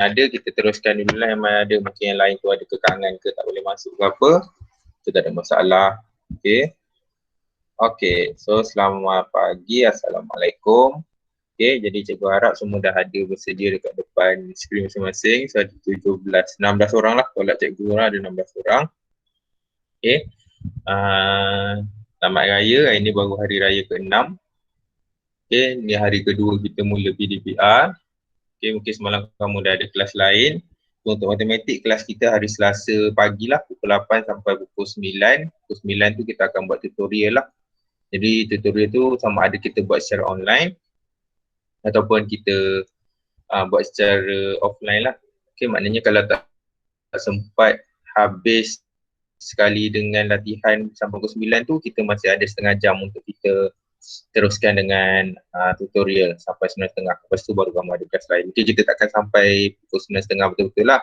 ada kita teruskan dulu lah. Yang mana ada mungkin yang lain tu ada kekangan ke tak boleh masuk ke apa, tu tak ada masalah. Okay. Okay, so selamat pagi, Assalamualaikum. Okay, jadi cikgu harap semua dah ada bersedia dekat depan skrin masing-masing. So ada 16 orang lah, tolak cikgu orang ada 16 orang. Okay, selamat raya, hari ni baru hari raya ke-6. Okay, ni hari kedua kita mula PDPR. Okay, mungkin semalam kamu dah ada kelas lain. So, untuk matematik, kelas kita hari Selasa pagi lah, pukul 8 sampai pukul 9. Pukul 9 tu kita akan buat tutorial lah. Jadi tutorial tu sama ada kita buat secara online ataupun kita buat secara offline lah. Okay, maknanya kalau tak sempat habis sekali dengan latihan sampai pukul 9 tu, kita masih ada setengah jam untuk kita teruskan dengan tutorial sampai 9.30. Lepas tu baru kamu ada kelas lain. Mungkin kita takkan sampai pukul 9.30 betul-betul lah.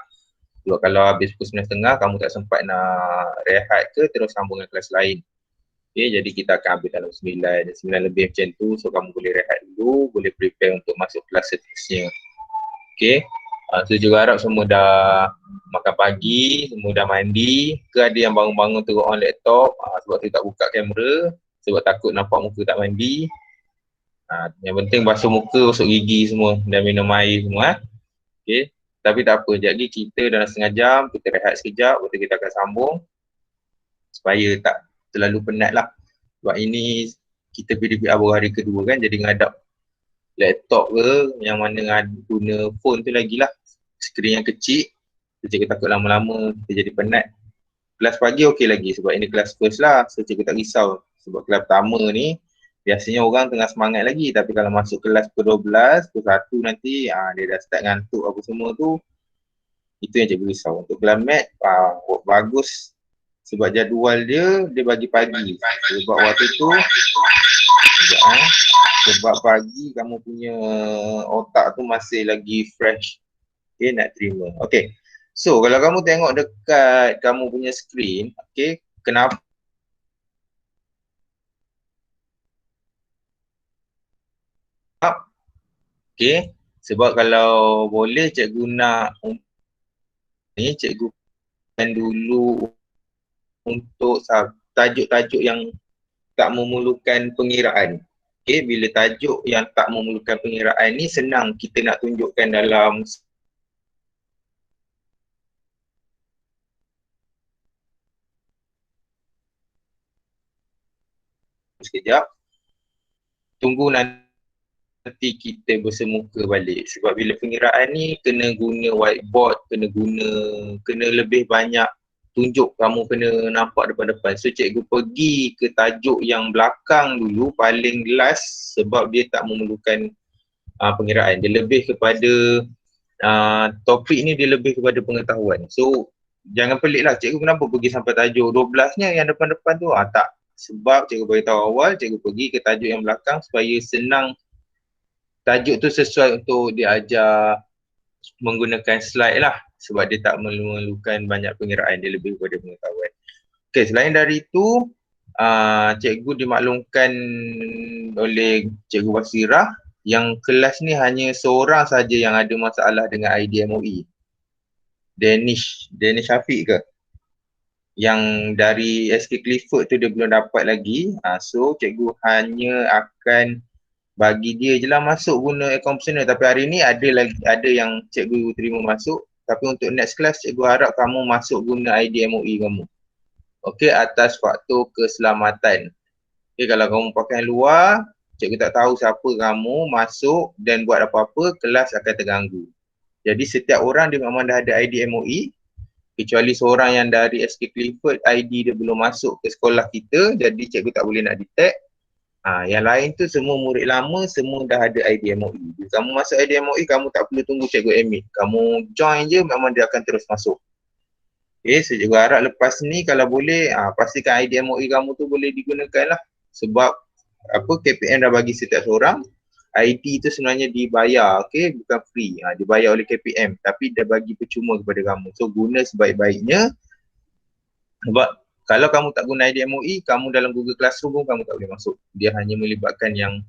Sebab kalau habis pukul 9.30 kamu tak sempat nak rehat ke terus sambung dengan kelas lain. Okay, jadi kita akan ambil dalam 9 lebih macam tu. So kamu boleh rehat dulu, boleh prepare untuk masuk kelas seterusnya. Okay, so juga harap semua dah makan pagi, semua dah mandi. Ke ada yang bangun-bangun terus on laptop sebab tu tak buka kamera, sebab takut nampak muka tak mandi. Yang penting basuh muka, basuh gigi semua dan minum air semua. Okay, tapi tak apa, jadi kita dalam setengah jam, kita rehat sekejap, lepas tu kita akan sambung supaya tak terlalu penat lah. Sebab ini kita PDPR baru hari kedua kan, jadi ngadap laptop ke yang mana guna phone tu lagi lah, skrin yang kecil, cikgu takut lama-lama kita jadi penat. Kelas pagi okey lagi sebab ini kelas first lah, so cikgu tak risau. Sebab kelas pertama ni biasanya orang tengah semangat lagi, tapi kalau masuk kelas pukul 12, pukul 1 nanti dia dah start ngantuk apa semua tu, itu yang cikgu risau. Untuk kelas mat bagus sebab jadual dia bagi pagi. Sebab waktu tu sebab pagi kamu punya otak tu masih lagi fresh. Okay, nak terima. Okay, so kalau kamu tengok dekat kamu punya screen, okay, kenapa okay, sebab kalau boleh cikgu nak ni, cikgu kan dulu untuk tajuk-tajuk yang tak memerlukan pengiraan. Okay, bila tajuk yang tak memerlukan pengiraan ni senang kita nak tunjukkan dalam sekejap. Tunggu nanti kita bersemuka balik. Sebab bila pengiraan ni kena guna whiteboard, kena lebih banyak tunjuk, kamu kena nampak depan-depan. So cikgu pergi ke tajuk yang belakang dulu, paling last, sebab dia tak memerlukan pengiraan. Dia lebih kepada topik ni, dia lebih kepada pengetahuan. So jangan pelik lah, cikgu kenapa pergi sampai tajuk 12-nya yang depan-depan tu? Tak. Sebab cikgu beritahu awal, cikgu pergi ke tajuk yang belakang supaya senang tajuk tu sesuai untuk diajar menggunakan slide lah. Sebab dia tak memerlukan banyak pengiraan, dia lebih kepada pengetahuan. Okay, selain dari itu, cikgu dimaklumkan oleh Cikgu Basirah yang kelas ni hanya seorang saja yang ada masalah dengan IDMOE. Danish Syafiq ke? Yang dari SK Clifford tu dia belum dapat lagi. So cikgu hanya akan bagi dia je lah masuk guna account personal. Tapi hari ni ada yang cikgu terima masuk. Tapi untuk next class cikgu harap kamu masuk guna ID MOE kamu. Okey, atas faktor keselamatan. Okey, kalau kamu pakai luar, cikgu tak tahu siapa kamu masuk dan buat apa-apa, kelas akan terganggu. Jadi setiap orang dia memang dah ada ID MOE, kecuali seorang yang dari SK Clifford ID dia belum masuk ke sekolah kita, jadi cikgu tak boleh nak detect. Yang lain tu semua murid lama, semua dah ada ID MOE. Bila kamu masuk ID MOE, kamu tak perlu tunggu cikgu admit. Kamu join je, memang dia akan terus masuk. Okay, so cikgu harap lepas ni kalau boleh, pastikan ID MOE kamu tu boleh digunakan lah. Sebab KPM dah bagi setiap seorang. ID tu sebenarnya dibayar, okay, bukan free. Dibayar oleh KPM, tapi dia bagi percuma kepada kamu. So guna sebaik-baiknya. Sebab kalau kamu tak guna ID MOE, kamu dalam Google Classroom pun kamu tak boleh masuk. Dia hanya melibatkan yang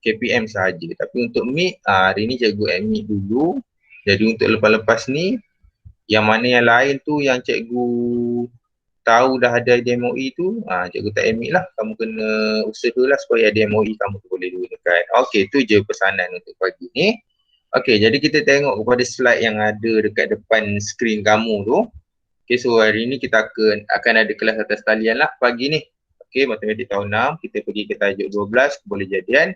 KPM sahaja. Tapi untuk Meet, hari ni cikgu admit dulu. Jadi untuk lepas-lepas ni, yang mana yang lain tu yang cikgu tahu dah ada DMOE tu, cikgu tak admit lah. Kamu kena usahalah supaya DMOE kamu tu boleh digunakan. Okey, tu je pesanan untuk pagi ni. Okey, jadi kita tengok kepada slide yang ada dekat depan skrin kamu tu. Okey, so hari ni kita akan ada kelas atas talian lah pagi ni. Okey, matematik tahun 6, kita pergi ke tajuk 12, kebolehjadian.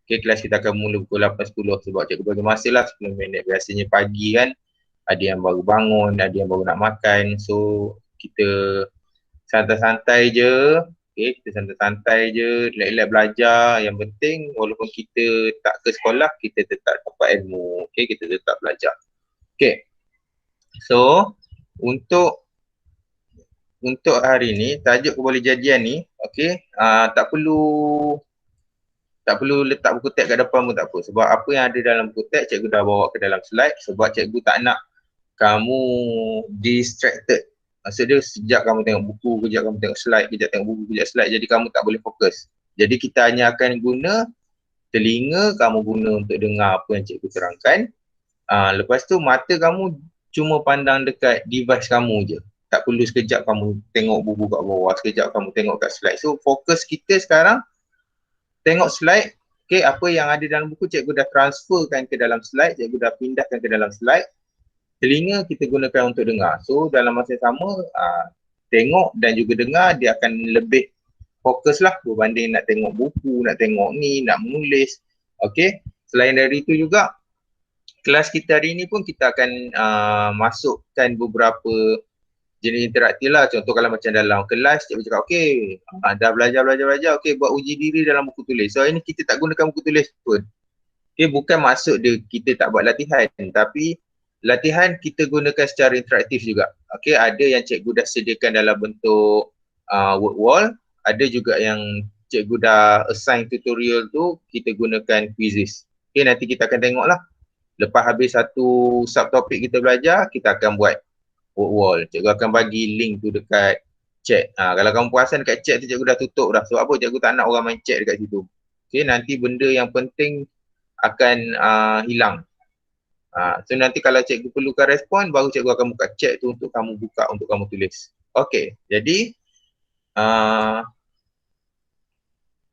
Okey, kelas kita akan mula pukul 8.10 sebab cikgu bagi masa lah 10 minit. Biasanya pagi kan, ada yang baru bangun, ada yang baru nak makan. So, kita santai-santai je. Okay, kita santai-santai je, relax-relax belajar. Yang penting walaupun kita tak ke sekolah, kita tetap dapat ilmu. Okay, kita tetap belajar. Okay, so untuk hari ni, tajuk kebolehjadian ni, okay, tak perlu letak buku teks kat depan pun tak apa. Sebab apa yang ada dalam buku teks, cikgu dah bawa ke dalam slide. Sebab cikgu tak nak kamu distracted. Maksudnya sejak kamu tengok buku, kejap kamu tengok slide, kejap tengok buku, kejap slide. Jadi kamu tak boleh fokus. Jadi kita hanya akan guna telinga, kamu guna untuk dengar apa yang cikgu terangkan. Lepas tu mata kamu cuma pandang dekat device kamu je. Tak perlu sekejap kamu tengok buku kat bawah, sekejap kamu tengok kat slide. So fokus kita sekarang tengok slide. Okay, apa yang ada dalam buku cikgu dah transferkan ke dalam slide, cikgu dah pindahkan ke dalam slide. Telinga kita gunakan untuk dengar. So dalam masa yang sama, tengok dan juga dengar, dia akan lebih fokus lah berbanding nak tengok buku, nak tengok ni, nak menulis. Okay, selain dari itu juga, kelas kita hari ni pun kita akan masukkan beberapa jenis interaktif lah. Contoh kalau macam dalam kelas, cikgu cakap, okay, dah belajar, okay, buat uji diri dalam buku tulis. So hari ni kita tak gunakan buku tulis pun. Okay, bukan maksud dia kita tak buat latihan, tapi latihan kita gunakan secara interaktif juga. Okay, ada yang cikgu dah sediakan dalam bentuk word wall, ada juga yang cikgu dah assign tutorial tu, kita gunakan quizzes. Okay, nanti kita akan tengok lah. Lepas habis satu subtopik kita belajar, kita akan buat word wall. Cikgu akan bagi link tu dekat chat. Kalau kamu perasan dekat chat tu cikgu dah tutup dah. Sebab apa? Cikgu tak nak orang main chat dekat situ. Okay, nanti benda yang penting akan hilang. So nanti kalau cikgu perlukan respon, baru cikgu akan buka chat tu untuk kamu buka, untuk kamu tulis. Okay, jadi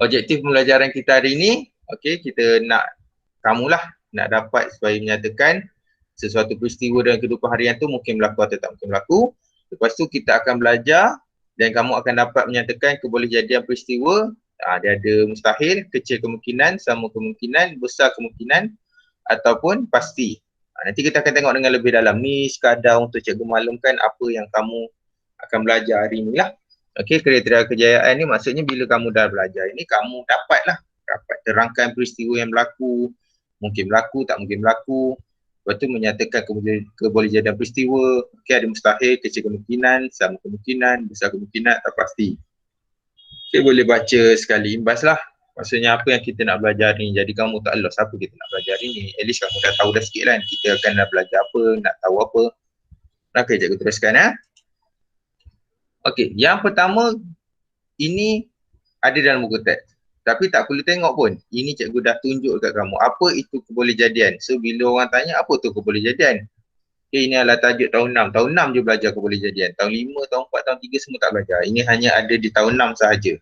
objektif pembelajaran kita hari ni, okay, kita nak kamulah nak dapat supaya menyatakan sesuatu peristiwa dalam kehidupan harian tu mungkin berlaku atau tak mungkin berlaku. Lepas tu kita akan belajar dan kamu akan dapat menyatakan kebolehjadian peristiwa. Dia ada mustahil, kecil kemungkinan, sama kemungkinan, besar kemungkinan ataupun pasti. Nanti kita akan tengok dengan lebih dalam. Ni sekadar untuk cikgu maklumkan apa yang kamu akan belajar hari ni lah. Okey, kriteria kejayaan ni maksudnya bila kamu dah belajar ini, kamu dapat terangkan peristiwa yang berlaku, mungkin berlaku, tak mungkin berlaku. Lepas tu menyatakan kebolehjadian peristiwa. Okey, ada mustahil, kecil kemungkinan, sama kemungkinan, besar kemungkinan, tak pasti. Okey, boleh baca sekali imbas lah. Maksudnya apa yang kita nak belajar ni. Jadi kamu tak lost apa kita nak belajar ni. At least kamu dah tahu dah sikit kan. Kita akan nak belajar apa, nak tahu apa. Okey, cikgu teruskan. Okey, yang pertama, ini ada dalam buku teks. Tapi tak perlu tengok pun. Ini cikgu dah tunjuk dekat kamu. Apa itu kebolehjadian. So bila orang tanya apa tu kebolehjadian. Okay, ini adalah tajuk tahun 6. Tahun 6 je belajar kebolehjadian. Tahun 5, tahun 4, tahun 3 semua tak belajar. Ini hanya ada di tahun 6 sahaja.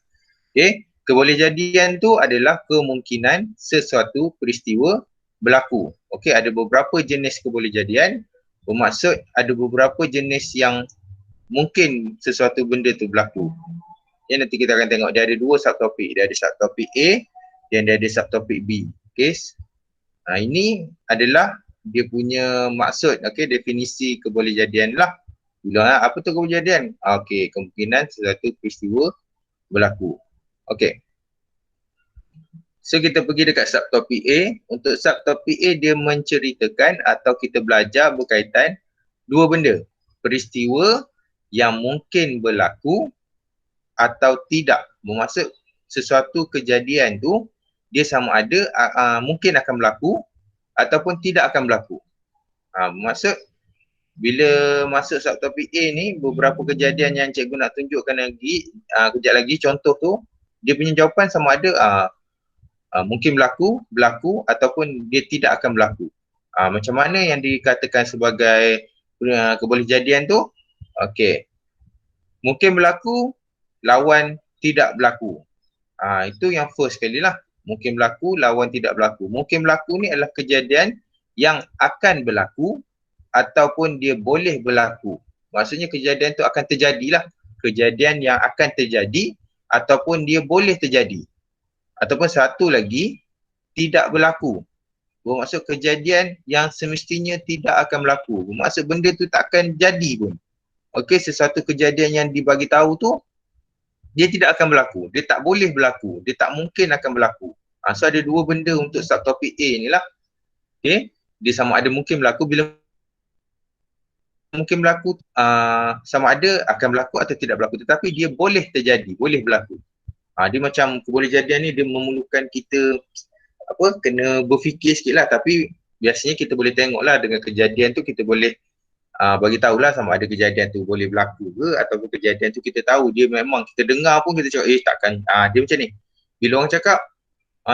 Okay, kebolehjadian tu adalah kemungkinan sesuatu peristiwa berlaku. Okay, ada beberapa jenis kebolehjadian. Bermaksud ada beberapa jenis yang mungkin sesuatu benda tu berlaku. Ya, nanti kita akan tengok dia ada dua subtopik. Dia ada subtopik A dan dia ada subtopik B. Okay, ini adalah dia punya maksud, okay, definisi kebolehjadian lah. Bila apa tu kebolehjadian? Okay, kemungkinan sesuatu peristiwa berlaku. Okay. So kita pergi dekat subtopik A. Untuk subtopik A dia menceritakan atau kita belajar berkaitan dua benda. Peristiwa yang mungkin berlaku atau tidak. Bermaksud sesuatu kejadian tu dia sama ada mungkin akan berlaku ataupun tidak akan berlaku. Maksud bila masuk subtopik A ni, beberapa kejadian yang cikgu nak tunjukkan lagi, kejap lagi contoh tu, dia punya jawapan sama ada mungkin berlaku ataupun dia tidak akan berlaku. Macam mana yang dikatakan sebagai kebolehjadian tu? Okey. Mungkin berlaku, lawan tidak berlaku. Itu yang first sekali lah. Mungkin berlaku, lawan tidak berlaku. Mungkin berlaku ni adalah kejadian yang akan berlaku ataupun dia boleh berlaku. Maksudnya kejadian tu akan terjadilah. Kejadian yang akan terjadi ataupun dia boleh terjadi. Ataupun satu lagi, tidak berlaku. Bermaksud kejadian yang semestinya tidak akan berlaku. Bermaksud benda tu tak akan jadi pun. Okey, sesuatu kejadian yang dibagi tahu tu dia tidak akan berlaku. Dia tak boleh berlaku. Dia tak mungkin akan berlaku. So ada dua benda untuk subtopik A ni lah. Okey, dia sama ada mungkin berlaku. Bila mungkin berlaku, sama ada akan berlaku atau tidak berlaku. Tetapi dia boleh terjadi, boleh berlaku. Dia macam kebolehjadian ni dia memerlukan kita kena berfikir sikit lah. Tapi biasanya kita boleh tengok lah dengan kejadian tu, kita boleh bagi tahulah sama ada kejadian tu boleh berlaku ke ataupun kejadian tu kita tahu dia memang kita dengar pun kita cakap takkan, dia macam ni. Bila orang cakap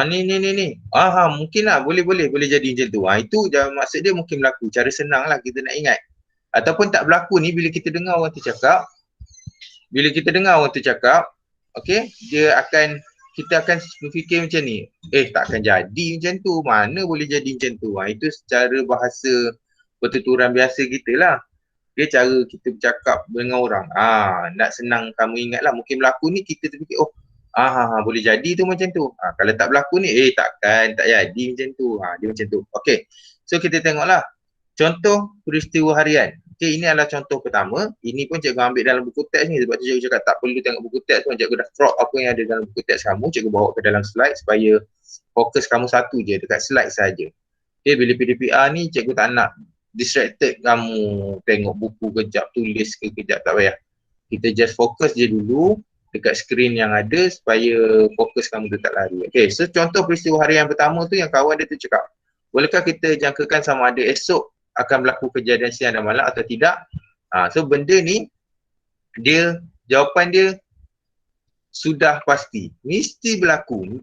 ni mungkin lah boleh jadi macam tu. Itu maksud dia mungkin berlaku. Cara senang lah kita nak ingat. Ataupun tak berlaku ni bila kita dengar orang tu cakap, okey, kita akan berfikir macam ni, takkan jadi macam tu, mana boleh jadi macam tu. Itu secara bahasa pertuturan biasa kita lah. Dia cara kita bercakap dengan orang. Nak senang kamu ingat lah, mungkin berlaku ni kita terfikir, boleh jadi tu macam tu. Kalau tak berlaku ni, takkan, tak jadi macam tu. Dia macam tu. Okey, so kita tengoklah contoh peristiwa harian. Okey, ini adalah contoh pertama. Ini pun cikgu ambil dalam buku teks ni. Sebab tu cikgu cakap tak perlu tengok buku teks pun. Cikgu dah crop apa yang ada dalam buku teks kamu. Cikgu bawa ke dalam slide supaya fokus kamu satu je dekat slide saja. Okey, bila PDPR ni cikgu tak nak distracted kamu tengok buku kejap, tulis ke kejap, tak payah. Kita just fokus je dulu dekat skrin yang ada supaya fokus kamu tu tak lari. Okey, so contoh peristiwa harian pertama tu yang kawan dia tu cakap, bolehkah kita jangkakan sama ada esok akan berlaku kejadian siang dan malam atau tidak? So benda ni, jawapan dia sudah pasti. Mesti berlaku.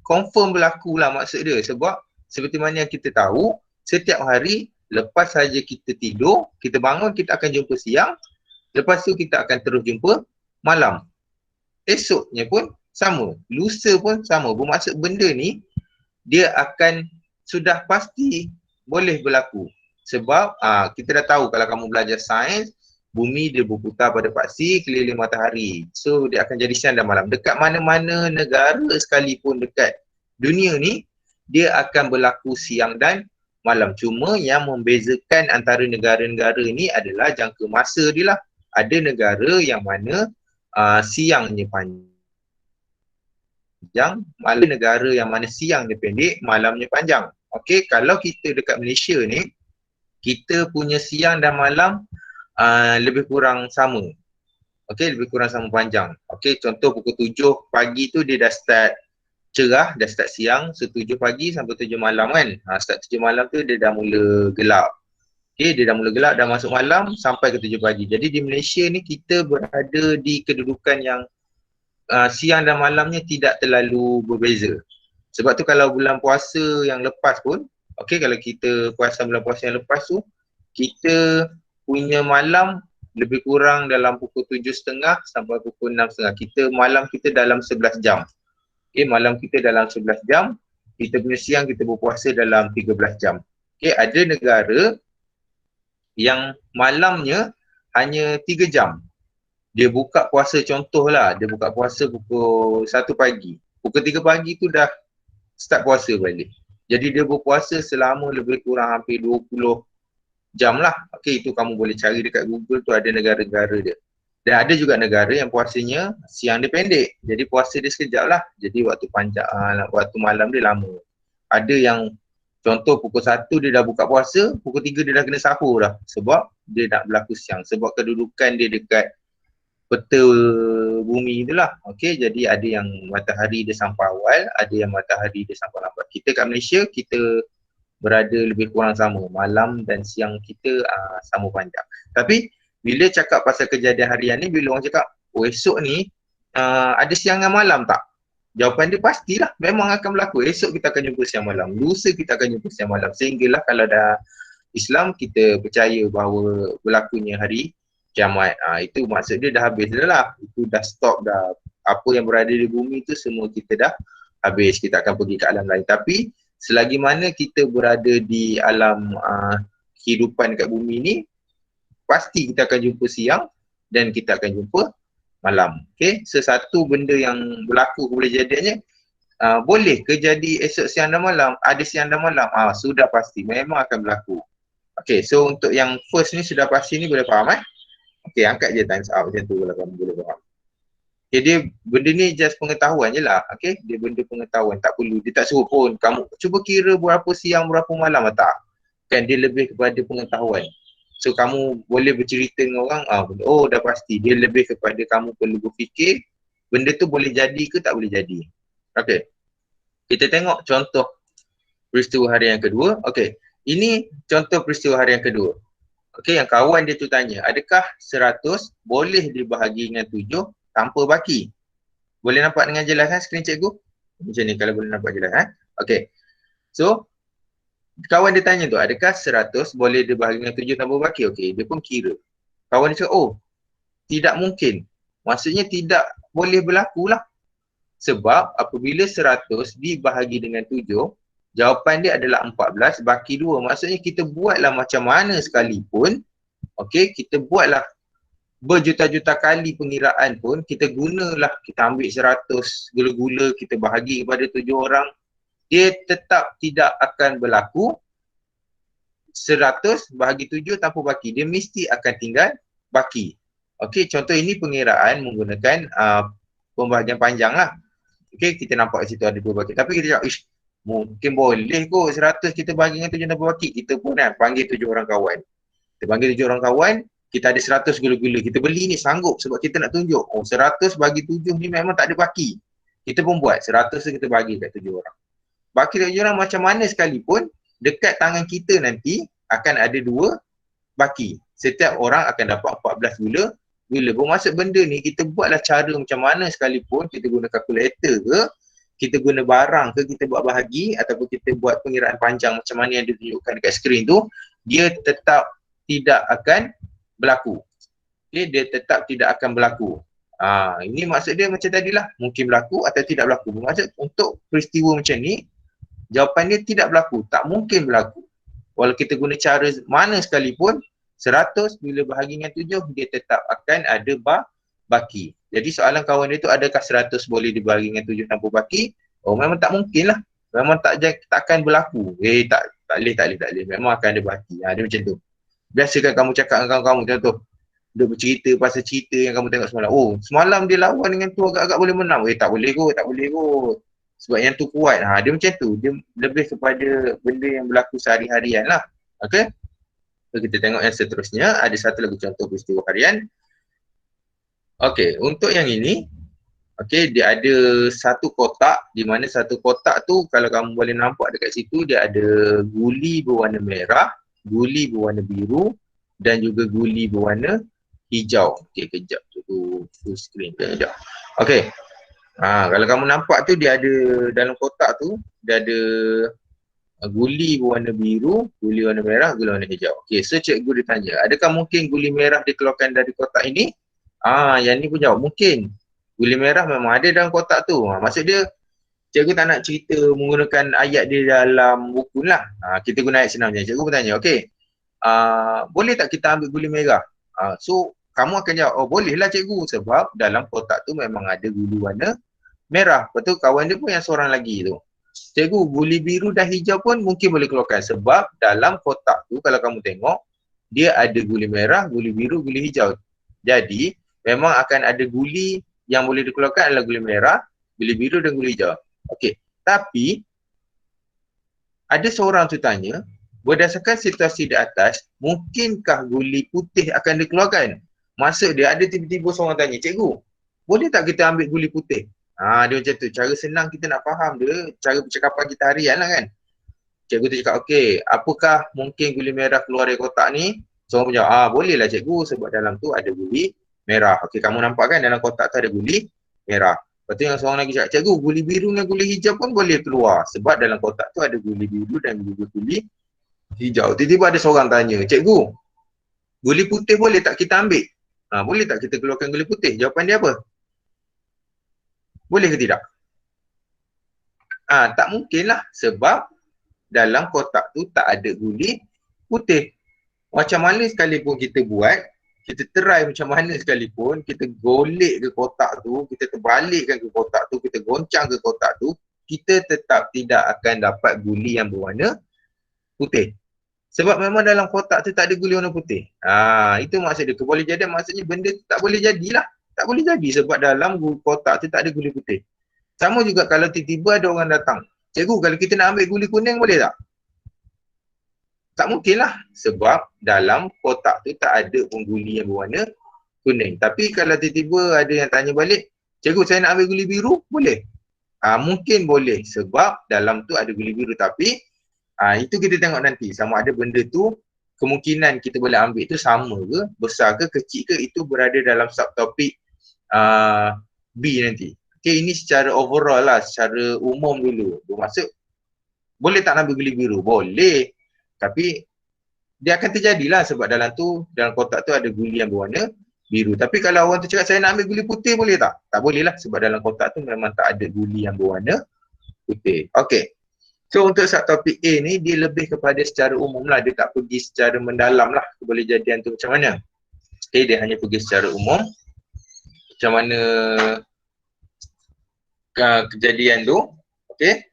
Confirm berlaku lah maksud dia. Sebab seperti mana yang kita tahu, setiap hari lepas saja kita tidur, kita bangun, kita akan jumpa siang. Lepas tu kita akan terus jumpa malam. Esoknya pun sama. Lusa pun sama. Bermaksud benda ni, dia akan sudah pasti boleh berlaku. Sebab kita dah tahu kalau kamu belajar sains, bumi dia berputar pada paksi keliling matahari. So dia akan jadi siang dan malam. Dekat mana-mana negara sekalipun dekat dunia ni, dia akan berlaku siang dan malam. Cuma yang membezakan antara negara-negara ni adalah jangka masa dia lah. Ada negara yang mana siangnya panjang, malam negara yang mana siangnya pendek, malamnya panjang. Okey, kalau kita dekat Malaysia ni, kita punya siang dan malam lebih kurang sama. Okey, lebih kurang sama panjang. Okey, contoh pukul 7 pagi tu dia dah start cerah, dah start siang. So 7 pagi sampai 7 malam kan. Start 7 malam tu dia dah mula gelap. Okey, dia dah mula gelap, dah masuk malam sampai ke 7 pagi. Jadi di Malaysia ni kita berada di kedudukan yang siang dan malamnya tidak terlalu berbeza. Sebab tu kalau bulan puasa yang lepas pun, okey, kalau kita puasa bulan puasa yang lepas tu, kita punya malam lebih kurang dalam pukul 7.30 sampai pukul 6.30. Malam kita dalam 11 jam. Okey, malam kita dalam 11 jam, kita punya siang kita berpuasa dalam 13 jam. Okey, ada negara yang malamnya hanya 3 jam. Dia buka puasa, contohlah, dia buka puasa pukul 1 pagi. Pukul 3 pagi tu dah start puasa balik. Jadi dia berpuasa selama lebih kurang hampir 20 jam lah. Okey, itu kamu boleh cari dekat Google tu, ada negara-negara dia. Dan ada juga negara yang puasanya siang dia pendek. Jadi puasa dia sekejap lah. Jadi waktu panjang, waktu malam dia lama. Ada yang contoh pukul 1 dia dah buka puasa, pukul 3 dia dah kena sahur dah. Sebab dia nak berlaku siang. Sebab kedudukan dia dekat peta bumi itulah. Okey, jadi ada yang matahari dia sampai awal, ada yang matahari dia sampai lambat. Kita kat Malaysia, kita berada lebih kurang sama. Malam dan siang kita sama panjang. Tapi bila cakap pasal kejadian harian ni, bila orang cakap, esok ni ada siang dan malam tak? Jawapan dia pastilah, memang akan berlaku. Esok kita akan jumpa siang malam, lusa kita akan jumpa siang malam. Sehinggalah kalau dah Islam kita percaya bahawa berlakunya hari kiamat. Itu maksud dia dah habis dah lah. Itu dah stop dah. Apa yang berada di bumi tu semua kita dah habis. Kita akan pergi ke alam lain. Tapi selagi mana kita berada di alam kehidupan kat bumi ni, pasti kita akan jumpa siang dan kita akan jumpa malam. Okay, sesatu benda yang berlaku boleh jadinya boleh ke jadi esok siang dan malam, ada siang dan malam, sudah pasti, memang akan berlaku. Okay, so untuk yang first ni sudah pasti ni boleh faham Okay, angkat je times up macam tu kalau kamu boleh faham. Okay, dia benda ni just pengetahuan je lah. Okay, dia benda pengetahuan, tak perlu, dia tak suruh pun kamu cuba kira berapa siang berapa malam, tak. Kan dia lebih kepada pengetahuan. So kamu boleh bercerita dengan orang, oh dah pasti, dia lebih kepada kamu perlu berfikir benda tu boleh jadi ke tak boleh jadi. Okay, kita tengok contoh peristiwa hari yang kedua. Okay, ini contoh peristiwa hari yang kedua. Okay, yang kawan dia tu tanya, adakah 100 boleh dibahagi dengan 7 tanpa baki? Boleh nampak dengan jelas skrin cikgu? Macam ni kalau boleh nampak jelas Okay, so kawan dia tanya tu, adakah 100 boleh dibahagi dengan 7 tanpa baki? Okey, dia pun kira. Kawan dia cakap, oh, tidak mungkin. Maksudnya tidak boleh berlaku lah. Sebab apabila 100 dibahagi dengan 7, jawapan dia adalah 14 baki 2. Maksudnya kita buatlah macam mana sekalipun, okey, kita buatlah berjuta-juta kali pengiraan pun, kita gunalah, kita ambil 100 gula-gula, kita bahagi kepada 7 orang, dia tetap tidak akan berlaku 100 bahagi 7 tanpa baki. Dia mesti akan tinggal baki. Okey, contoh ini pengiraan menggunakan pembahagian panjang lah. Okey, kita nampak kat situ ada 2 baki. Tapi kita cakap, mungkin boleh kot 100 kita bahagi dengan 7 tanpa baki. Kita pun panggil 7 orang kawan. Kita panggil 7 orang kawan, kita ada 100 gula-gula. Kita beli ni sanggup sebab kita nak tunjuk, oh 100 bagi 7 ni memang tak ada baki. Kita pun buat 100 kita bagi kat 7 orang. Baki 7 orang macam mana sekalipun, dekat tangan kita nanti akan ada 2 baki. Setiap orang akan dapat 14 gula. Bermaksud benda ni kita buatlah cara macam mana sekalipun, kita guna kalkulator ke, kita guna barang ke, kita buat bahagi ataupun kita buat pengiraan panjang macam mana yang ditunjukkan dekat skrin tu, dia tetap tidak akan berlaku. Okay, dia tetap tidak akan berlaku. Ini maksud dia macam tadilah, mungkin berlaku atau tidak berlaku. Maksud untuk peristiwa macam ni, jawapan dia tidak berlaku, tak mungkin berlaku. Walau kita guna cara mana sekalipun, 100 bila bahagi dengan 7, dia tetap akan ada baki. Jadi soalan kawan dia tu, adakah 100 boleh dibahagi dengan 7 tanpa baki? Oh, memang tak mungkin lah. Memang takkan berlaku. Tak boleh. Memang akan ada baki. Dia macam tu. Biasakan kamu cakap dengan kawan-kamu, contoh, duk bercerita pasal cerita yang kamu tengok semalam. Oh, semalam dia lawan dengan tu agak-agak boleh menang. Tak boleh kot. Sebab yang tu kuat. Dia macam tu. Dia lebih kepada benda yang berlaku sehari-harian lah. Okay? So, kita tengok yang seterusnya. Ada satu lagi contoh peristiwa harian. Okay, untuk yang ini, okay, dia ada satu kotak, di mana satu kotak tu kalau kamu boleh nampak dekat situ, dia ada guli berwarna merah, guli berwarna biru dan juga guli berwarna hijau. Okay, kejap tu full screen. Kejap. Okay. Kalau kamu nampak tu, dia ada dalam kotak tu, dia ada guli berwarna biru, guli warna merah, guli warna hijau. Okay, so cikgu dia tanya, adakah mungkin guli merah dikeluarkan dari kotak ini? Yang ni pun jawab, mungkin. Guli merah memang ada dalam kotak tu. Maksud dia, cikgu tak nak cerita menggunakan ayat dia dalam buku lah. Kita guna ayat senang je. Cikgu pun tanya, okay, boleh tak kita ambil guli merah? So, kamu akan jawab, oh boleh lah cikgu, sebab dalam kotak tu memang ada guli warna merah. Lepas tu kawan dia pun yang seorang lagi tu, cikgu, guli biru dan hijau pun mungkin boleh keluarkan sebab dalam kotak tu kalau kamu tengok, dia ada guli merah, guli biru, guli hijau. Jadi, memang akan ada guli yang boleh dikeluarkan adalah guli merah, guli biru dan guli hijau. Okey, tapi ada seorang tu tanya, berdasarkan situasi di atas, mungkinkah guli putih akan dikeluarkan? Maksud dia ada tiba-tiba seorang tanya, cikgu, boleh tak kita ambil guli putih? Dia macam tu, cara senang kita nak faham dia, cara percakapan kita harian lah kan. Cikgu tu cakap, okey, apakah mungkin guli merah keluar dari kotak ni? Seorang pun jawab, boleh lah cikgu sebab dalam tu ada guli merah. Okey, kamu nampak kan dalam kotak tu ada guli merah. Lepas tu yang seorang lagi cakap, cikgu guli biru dengan guli hijau pun boleh keluar. Sebab dalam kotak tu ada guli biru dan guli hijau. Tiba-tiba ada seorang tanya, cikgu, guli putih boleh tak kita ambil? Boleh tak kita keluarkan guli putih? Jawapan dia apa? Boleh ke tidak? Tak mungkin lah. Sebab dalam kotak tu tak ada guli putih. Macam mana sekalipun kita buat, kita try macam mana sekalipun, kita golek ke kotak tu, kita terbalikkan ke kotak tu, kita goncang ke kotak tu, kita tetap tidak akan dapat guli yang berwarna putih. Sebab memang dalam kotak tu tak ada guli warna putih. Itu maksud dia. Boleh jadi maksudnya benda tu tak boleh jadilah. Tak boleh jadi sebab dalam kotak tu tak ada guli putih. Sama juga kalau tiba-tiba ada orang datang. Cikgu, kalau kita nak ambil guli kuning boleh tak? Tak mungkin lah. Sebab dalam kotak tu tak ada pun guli yang berwarna kuning. Tapi kalau tiba-tiba ada yang tanya balik, cikgu saya nak ambil guli biru, boleh? Mungkin boleh sebab dalam tu ada guli biru. Tapi itu kita tengok nanti. Sama ada benda tu, kemungkinan kita boleh ambil tu sama ke, besar ke, kecil ke, itu berada dalam subtopik B nanti. Okay, ini secara overall lah, secara umum dulu. Bermaksud, boleh tak ambil guli biru? Boleh. Tapi dia akan terjadilah sebab dalam tu, dalam kotak tu ada guli yang berwarna biru. Tapi kalau orang tu cakap saya nak ambil guli putih boleh tak? Tak boleh lah sebab dalam kotak tu memang tak ada guli yang berwarna putih. Okay. So untuk subtopik A ni dia lebih kepada secara umum lah. Dia tak pergi secara mendalam lah kebolehjadian tu macam mana. Okay, dia hanya pergi secara umum. Macam mana kejadian tu. Okay.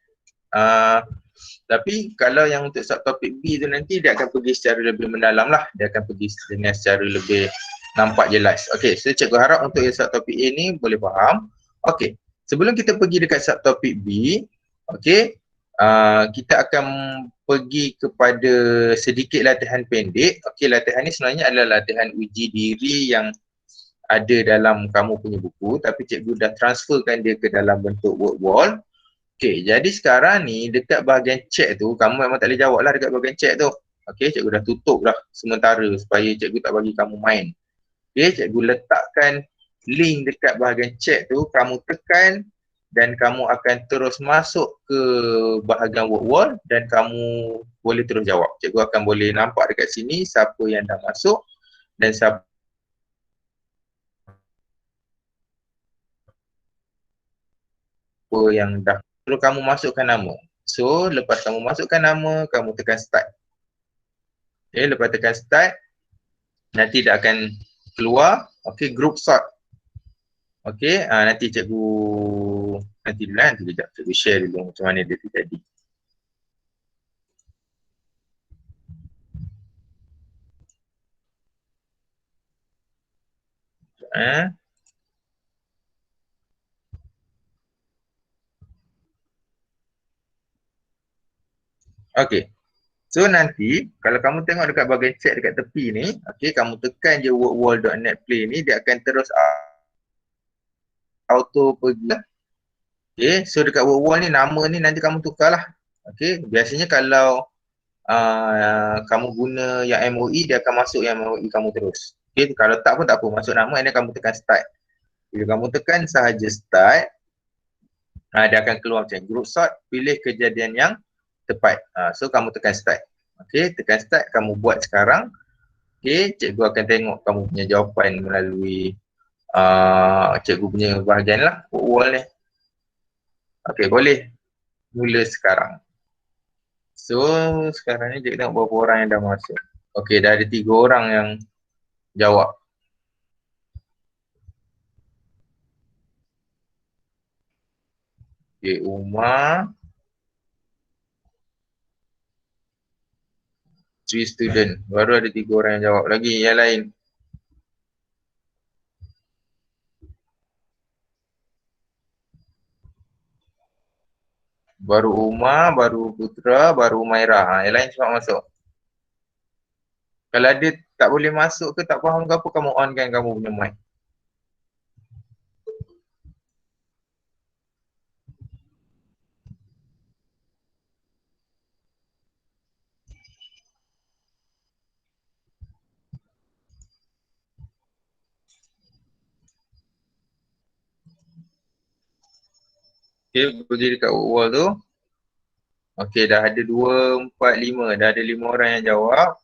Tapi kalau yang untuk subtopik B tu nanti dia akan pergi secara lebih mendalam lah. Dia akan pergi dengan secara lebih nampak jelas. Okay, so cikgu harap untuk yang subtopik A ni boleh faham. Okay, sebelum kita pergi dekat subtopik B, okay, kita akan pergi kepada sedikit latihan pendek. Okay, latihan ni sebenarnya adalah latihan uji diri yang ada dalam kamu punya buku. Tapi cikgu dah transferkan dia ke dalam bentuk word wall. Okay, jadi sekarang ni dekat bahagian chat tu, kamu memang tak boleh jawab lah dekat bahagian chat tu. Okay, cikgu dah tutup dah sementara supaya cikgu tak bagi kamu main. Okay, cikgu letakkan link dekat bahagian chat tu, kamu tekan dan kamu akan terus masuk ke bahagian word wall dan kamu boleh terus jawab. Cikgu akan boleh nampak dekat sini siapa yang dah masuk dan siapa yang dah. Perlu kamu masukkan nama. So, lepas kamu masukkan nama, kamu tekan start. Okay, lepas tekan start, nanti dia akan keluar, okay, group sort. Okay, nanti cikgu, nanti dulu lah, nanti kejap cikgu share dulu macam mana dia terjadi. Okay, so nanti kalau kamu tengok dekat bahagian chat dekat tepi ni, okay, kamu tekan je wordwall.net play ni, dia akan terus auto pergi. Okay, so dekat wordwall ni nama ni nanti kamu tukar lah. Okay, biasanya kalau kamu guna yang MOE, dia akan masuk yang MOE kamu terus. Okay, kalau tak pun tak apa, masuk nama dan kamu tekan start. Bila kamu tekan sahaja start, dia akan keluar macam group sort, pilih kejadian yang tepat. So kamu tekan start. Okay, tekan start, kamu buat sekarang. Okay, cikgu akan tengok kamu punya jawapan melalui cikgu punya bahagian lah, wall ni. Okay, boleh mula sekarang. So, sekarang ni cikgu tengok berapa orang yang dah masuk. Okay, dah ada 3 orang yang jawab. Okay, Umar, 3 student. Baru ada 3 orang yang jawab. Lagi yang lain. Baru Umar, baru Putra, baru Umairah. Yang lain cepat masuk. Kalau dia tak boleh masuk ke tak faham ke apa, kamu on kan kamu punya mic. Okay, pergi dekat wall tu. Okay, dah ada 2, 4, 5. Dah ada 5 orang yang jawab.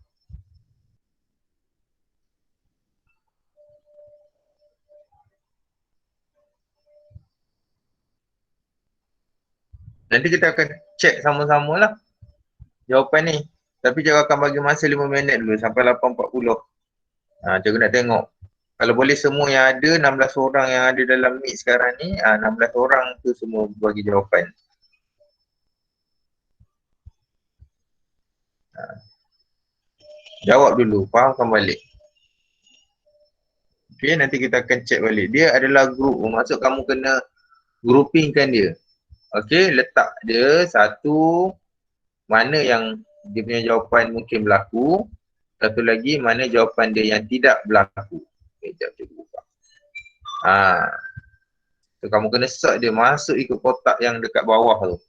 Nanti kita akan check sama-sama lah jawapan ni. Tapi cikgu akan bagi masa 5 minit dulu sampai 8.40. Cikgu nak tengok. Kalau boleh semua yang ada, 16 orang yang ada dalam meet sekarang ni, 16 orang tu semua bagi jawapan. Jawab dulu, fahamkan balik. Okay, nanti kita akan check balik. Dia adalah group, maksud kamu kena groupingkan dia. Okay, letak dia satu, mana yang dia punya jawapan mungkin berlaku. Satu lagi, mana jawapan dia yang tidak berlaku. Okay, sekejap cikgu buka. So, kamu kena sort dia masuk ikut kotak yang dekat bawah tu.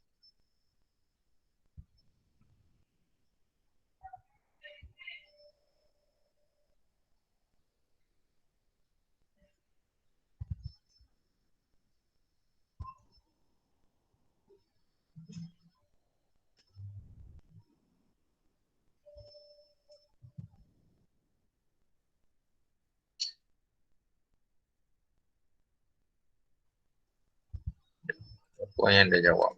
Apa yang dah jawab.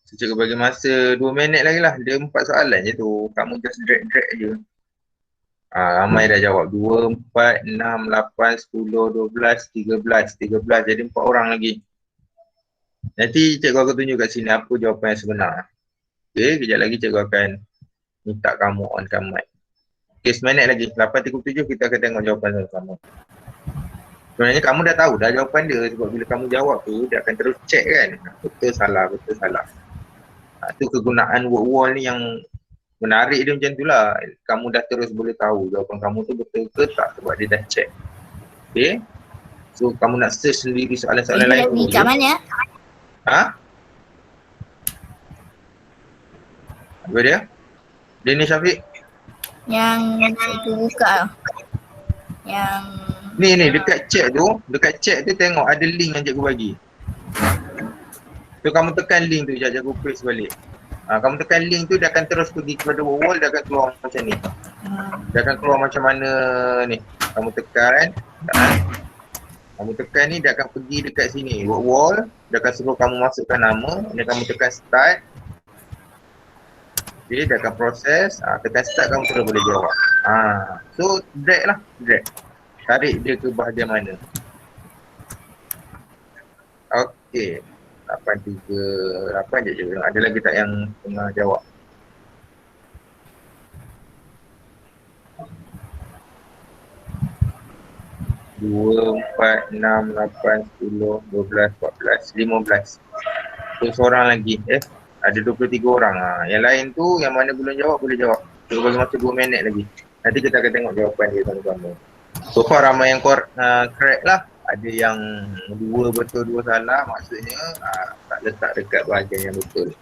So, cikgu bagi masa 2 minit lagi lah. Dia 4 soalan je tu. Kamu just drag-drag je. Ramai dah jawab. 2, 4, 6, 8, 10, 12, 13. 13. Jadi 4 orang lagi. Nanti cikgu akan tunjuk kat sini apa jawapan yang sebenar. Okay, kejap lagi cikgu akan minta kamu onkan mic. Okay, seminit lagi. 8.37 kita akan tengok jawapan sama-sama. Sebenarnya kamu dah tahu dah jawapan dia sebab bila kamu jawab tu dia akan terus check kan. Betul salah, betul salah. Tu kegunaan word wall ni yang menarik dia macam tu lah. Kamu dah terus boleh tahu jawapan kamu tu betul ke tak sebab dia dah check. Okay. So kamu nak search sendiri soalan-soalan lain pun boleh. Kat mana? Apa dia? Dia ni Syafiq? Yang cikgu buka. Yang ni dekat chat tu tengok ada link yang cikgu bagi. So kamu tekan link tu, cikgu paste balik. Kamu tekan link tu dia akan terus pergi kepada wall, dia akan keluar macam ni. Dia akan keluar macam mana ni. Kamu tekan ni dia akan pergi dekat sini wall, dia akan suruh kamu masukkan nama, dia kamu tekan start. Okay, dia akan proses, tekan start kamu terus boleh jawab. So drag lah, drag. Tarik dia ke bahagian mana. Okay. 8.38 je. Ada lagi tak yang tengah jawab? Dua, 4, 6, 8, 10, 12, 14, 15. So seorang lagi. Ada 23 orang. Yang lain tu yang mana belum jawab boleh jawab. So bagi masa 2 minit lagi. Nanti kita akan tengok jawapan dia sama-sama. So far ramai yang correct lah. Ada yang 2 betul 2 salah, maksudnya tak letak dekat bahagian yang betul.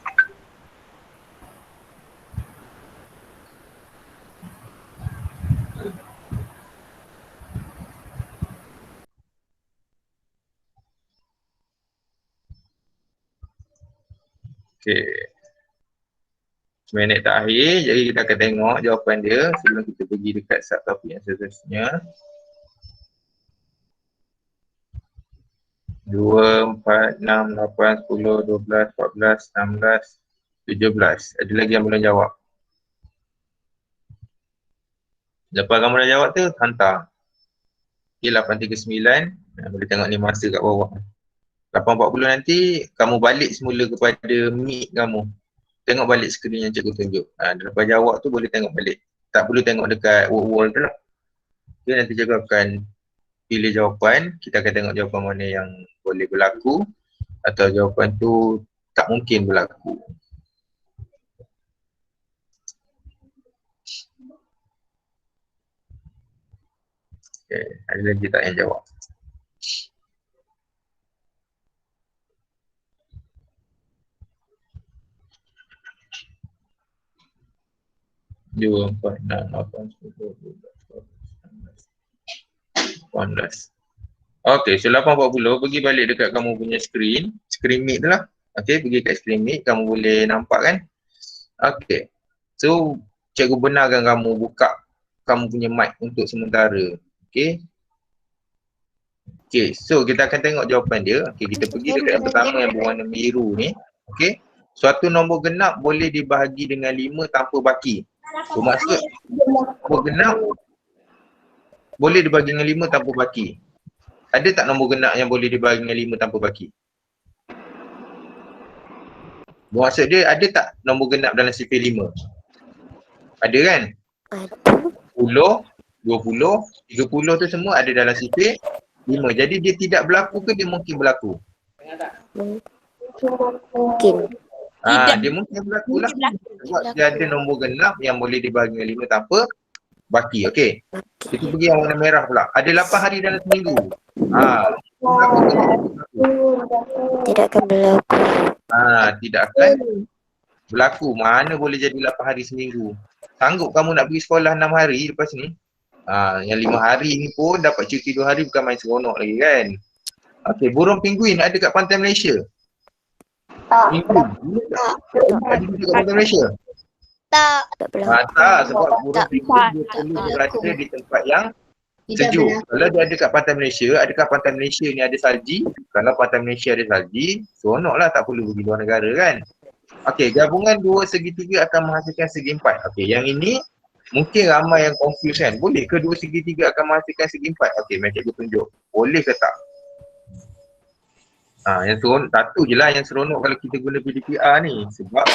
Okay. Minit tak akhir, jadi kita akan tengok jawapan dia sebelum kita pergi dekat subtopik yang seterusnya. 2, 4, 6, 8, 10, 12, 14, 16, 17. Ada lagi yang belum jawab. Lepas kamu dah jawab tu, hantar. Okay, 8.39. Boleh tengok ni masa kat bawah. 8.40 nanti, kamu balik semula kepada mic kamu. Tengok balik skrin yang cikgu tunjuk. Lepas jawab tu boleh tengok balik. Tak perlu tengok dekat wall tu lah. Okay, nanti cikgu akan pilih jawapan. Kita akan tengok jawapan mana yang boleh berlaku. Atau jawapan tu tak mungkin berlaku. Okay, ada lagi tak yang jawab? Dua, 4, 6, 8, 10, 12, 14, 18. Okay, so 8.40 pergi balik dekat kamu punya screen meet tu lah. Okay, pergi kat screen meet, kamu boleh nampak kan? Okay, so cikgu benarkan kamu buka kamu punya mic untuk sementara. Okay. Okay, so kita akan tengok jawapan dia. Okay, kita pergi dekat yang pertama yang berwarna biru ni. Okay, suatu nombor genap boleh dibahagi dengan 5 tanpa baki. Bermaksud nombor genap boleh dibahagi dengan 5 tanpa baki. Ada tak nombor genap yang boleh dibahagi dengan 5 tanpa baki? Maksud dia ada tak nombor genap dalam sifir 5? Ada kan? Ada. 10, 20, 30 tu semua ada dalam sifir 5. Jadi dia tidak berlaku ke dia mungkin berlaku? Mungkin. Dia mungkin berlaku lah. Sebab dia ada nombor genap yang boleh dibahagi dengan 5 tanpa baki. Okey. Kita pergi yang warna merah pula. Ada 8 hari dalam seminggu. Tidak akan berlaku. Tidak akan berlaku. Mana boleh jadi 8 hari seminggu? Sanggup kamu nak pergi sekolah 6 hari lepas ni? Yang 5 hari ni pun dapat cuti 2 hari bukan main seronok lagi kan? Okey, burung penguin ada kat pantai Malaysia? Penguin. Ada kat pantai Malaysia? Tak berlaku. Tak, sebab burung penguin dia perlu berada di tempat yang sejuk. Kalau dia ada kat pantai Malaysia, adakah pantai Malaysia ni ada salji? Kalau pantai Malaysia ada salji, seronoklah, tak perlu pergi luar negara kan? Okey, gabungan dua segitiga akan menghasilkan segi empat. Okey, yang ini mungkin ramai yang confuse kan. Boleh ke dua segitiga akan menghasilkan segi empat? Okey, macam cikgu tunjuk. Boleh ke tak? Yang seronok, satu je lah yang seronok kalau kita guna PDPR ni. Sebab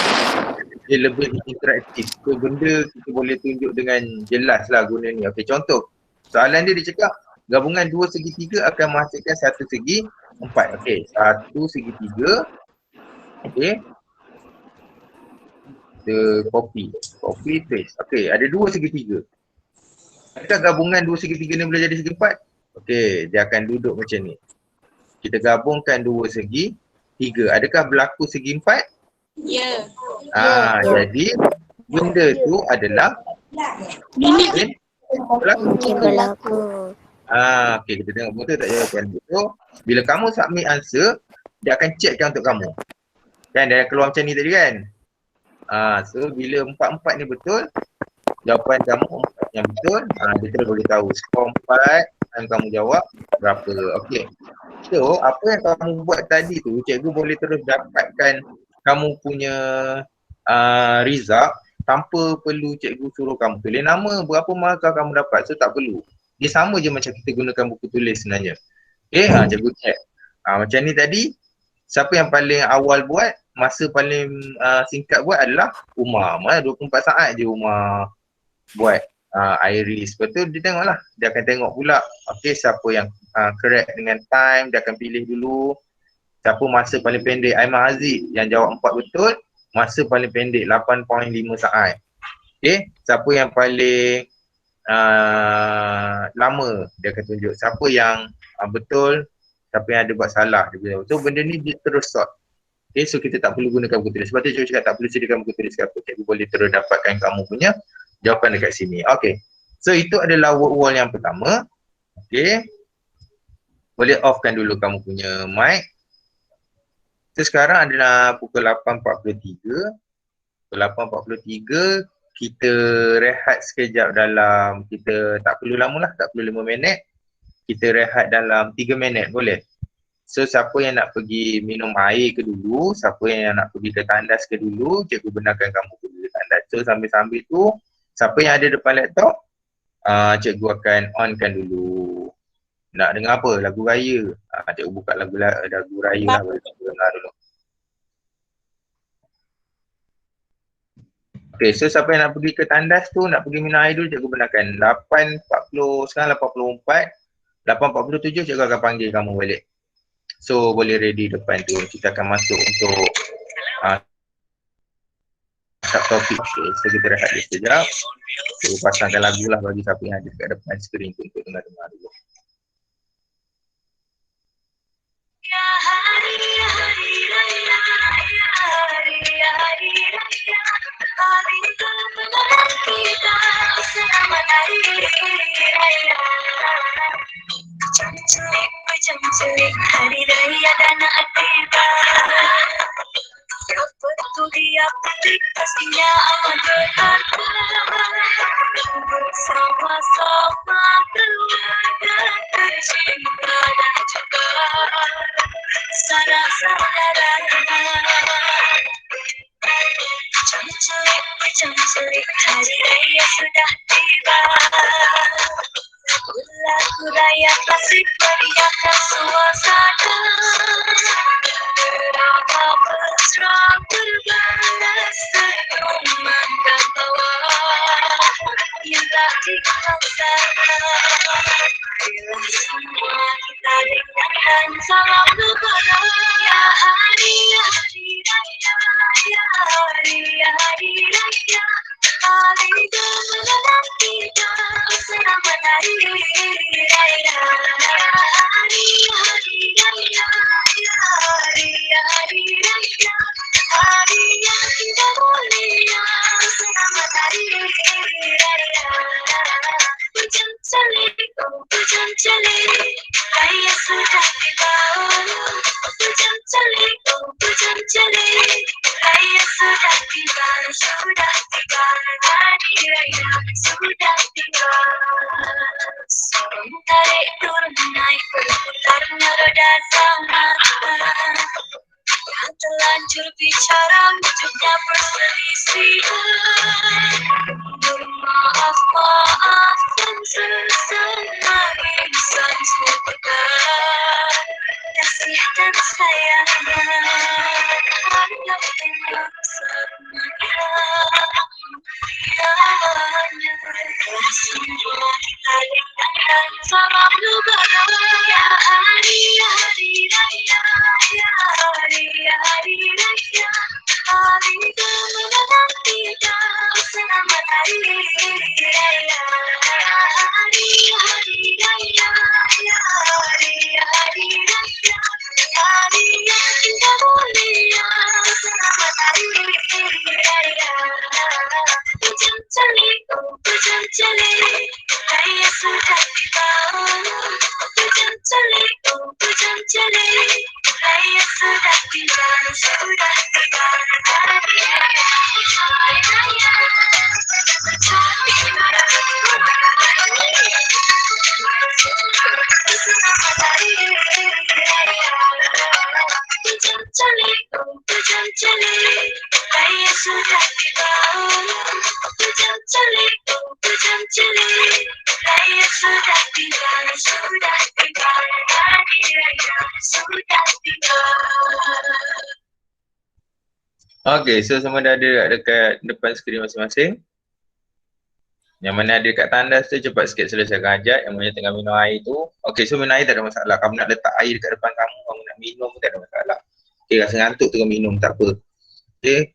dia lebih interaktif. So benda kita boleh tunjuk dengan jelas lah guna ni. Okey, contoh. Soalan dia cakap gabungan dua segitiga akan menghasilkan satu segi empat. Okey, satu segitiga. Okey. Kita copy paste. Okey, ada dua segitiga. Adakah gabungan dua segitiga ni boleh jadi segi empat? Okey, dia akan duduk macam ni. Kita gabungkan dua segi tiga. Adakah berlaku segi empat? Ya. Jadi benda tu adalah berlaku. Okey, kita tengok betul tak jawapan tu. Bila kamu submit answer, dia akan checkkan untuk kamu. Kan dia keluar macam ni tadi kan? So bila 4 ni betul, jawapan kamu 4 yang betul, dia terus beritahu skor 4 yang kamu jawab berapa. Okey. So apa yang kamu buat tadi tu, cikgu boleh terus dapatkan kamu punya result tanpa perlu cikgu suruh kamu tulis nama, berapa markah kamu dapat. So tak perlu. Dia sama je macam kita gunakan buku tulis sebenarnya. Okey, cikgu check. Macam ni tadi, siapa yang paling awal buat, masa paling singkat buat adalah Umar. Mana 24 saat je Umar buat Iris. Lepas tu dia tengoklah. Dia akan tengok pula, okey, siapa yang correct dengan time, dia akan pilih dulu. Siapa masa paling pendek, Aiman Aziz yang jawab 4 betul, masa paling pendek 8.5 saat. Okey, siapa yang paling lama, dia akan tunjuk. Siapa yang betul, siapa yang ada buat salah. So benda ni dia terus sort. Okay, so kita tak perlu gunakan buku tulis. Sebab tu cikgu cakap tak perlu sediakan buku tulis ke apa. Cikgu boleh terus dapatkan kamu punya jawapan dekat sini. Okay, so itu adalah word wall yang pertama. Okay, boleh offkan dulu kamu punya mic. So sekarang adalah pukul 8.43. Pukul 8.43 kita rehat sekejap dalam, kita tak perlu lama lah, tak perlu 5 minit. Kita rehat dalam 3 minit, boleh? So siapa yang nak pergi minum air ke dulu, siapa yang nak pergi ke tandas ke dulu, cikgu benarkan kamu pergi ke tandas. So sambil-sambil tu, siapa yang ada depan laptop, cikgu akan onkan dulu. Nak dengar apa? Lagu raya. Cikgu buka lagu raya lah, boleh dengar dulu. Okay, so siapa yang nak pergi ke tandas tu, nak pergi minum air dulu, cikgu benarkan. 8.40, sekarang 8.44, 8.47 cikgu akan panggil kamu balik. So boleh ready depan tu, kita akan masuk untuk subtopik. Okay, so kita rehat dulu sekejap. So pasangkan lagu lah bagi siapa yang ada dekat depan skrin tu untuk dengar-dengar dulu. Jam-jam hari raya dan tiba. Apa itu dia petik pastinya akan berharga. Bersama-sama keluarga tercinta dan juga saudara-saudara. Jam-jam hari raya sudah tiba. Lagu raya klasik meriahkan suasana. Beberapa mesra berbalas senyuman dan tawa yang tak dipaksakan. Bila semua kita dengarkan salam lebaran. Ya hari raya, ya hari raya. Hari kemenangan kita, selamat hari raya. Hari raya, ya hari raya. Hari yang kita mulia, selamat hari raya. Hujan celik, oh hujan celik, raya sudah tiba. Hujan celik, oh hujan celik, raya sudah tiba, sudah tiba. Hari raya sudah tiba. Sorong tarik turun naik berputarnya roda zaman. Yang terlanjur bicara wujudnya perselisihan. Bermaaf dan sesama insan semoga kasih dan sayang harap tenang semuanya. Semua kita dengarkan salam lebaran. Ya hari raya, ya hari raya. Hari kemenangan kita, selamat hari raya. Hari raya, ya hari raya. Hari yang kita mulia, selamat hari raya. Hujan celik, oh hujan celik, raya sudah tiba. Hujan celik, oh hujan celik, raya sudah tiba, sudah tiba. Hari raya, hari raya. Selamat hari raya. Hujan celik, oh hujan celik, raya sudah tiba. Hujan celik, oh hujan celik, raya sudah tiba, sudah tiba. Hari raya sudah tiba. Okay, so semua dah ada dekat depan skrin masing-masing. Yang mana ada dekat tandas tu cepat sikit selesaikan hajat. Yang mana tengah minum air tu. Okay, so minum air tak ada masalah. Kamu nak letak air dekat depan kamu, kamu nak minum tak ada masalah. Okay, rasa ngantuk tengah minum tak apa. Okay,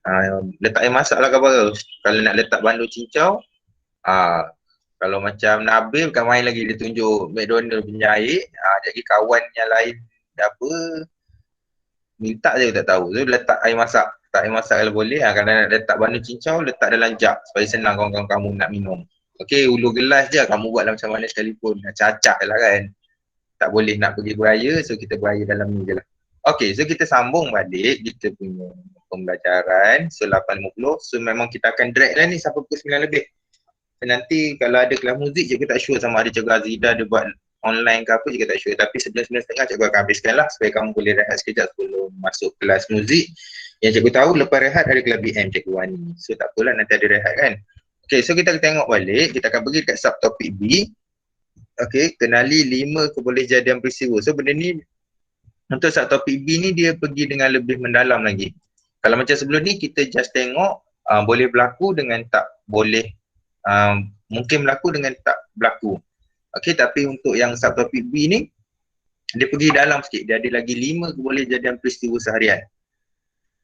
letak air masak lah kabar. Kalau nak letak bandu cincau, kalau macam Nabil bukan main lagi, dia tunjuk McDonald punya air. Jadi kawan yang lain apa, minta je tak tahu. So letak air masak. Letak air masak kalau boleh. Kalau nak letak bandu cincau, letak dalam jug supaya senang kawan-kawan kamu nak minum. Okay, ulu gelas je kamu buatlah macam mana sekalipun. Acak-acak lah kan. Tak boleh nak pergi beraya, so kita beraya dalam ni je lah. Okay, so kita sambung balik kita punya pembelajaran. So 8.50, so memang kita akan drag lah ni sampai pukul 9 lebih. So, nanti kalau ada kelas muzik, cikgu tak sure sama ada Cikgu Azida dia buat online ke apa, cikgu tak sure. Tapi 9:30 cikgu akan habiskan lah supaya kamu boleh rehat sekejap sebelum masuk kelas muzik. Yang cikgu tahu lepas rehat ada kelas BM Cikgu Wani. So tak apalah, nanti ada rehat kan. Okay, so kita tengok balik, kita akan pergi kat subtopik B. Okay, kenali 5 kebolehjadian peristiwa. So benda ni, untuk subtopik B ni dia pergi dengan lebih mendalam lagi. Kalau macam sebelum ni kita just tengok boleh berlaku dengan tak boleh, mungkin berlaku dengan tak berlaku. Okay, tapi untuk yang subtopik B ni, dia pergi dalam sikit. Dia ada lagi 5 kebolehjadian peristiwa seharian.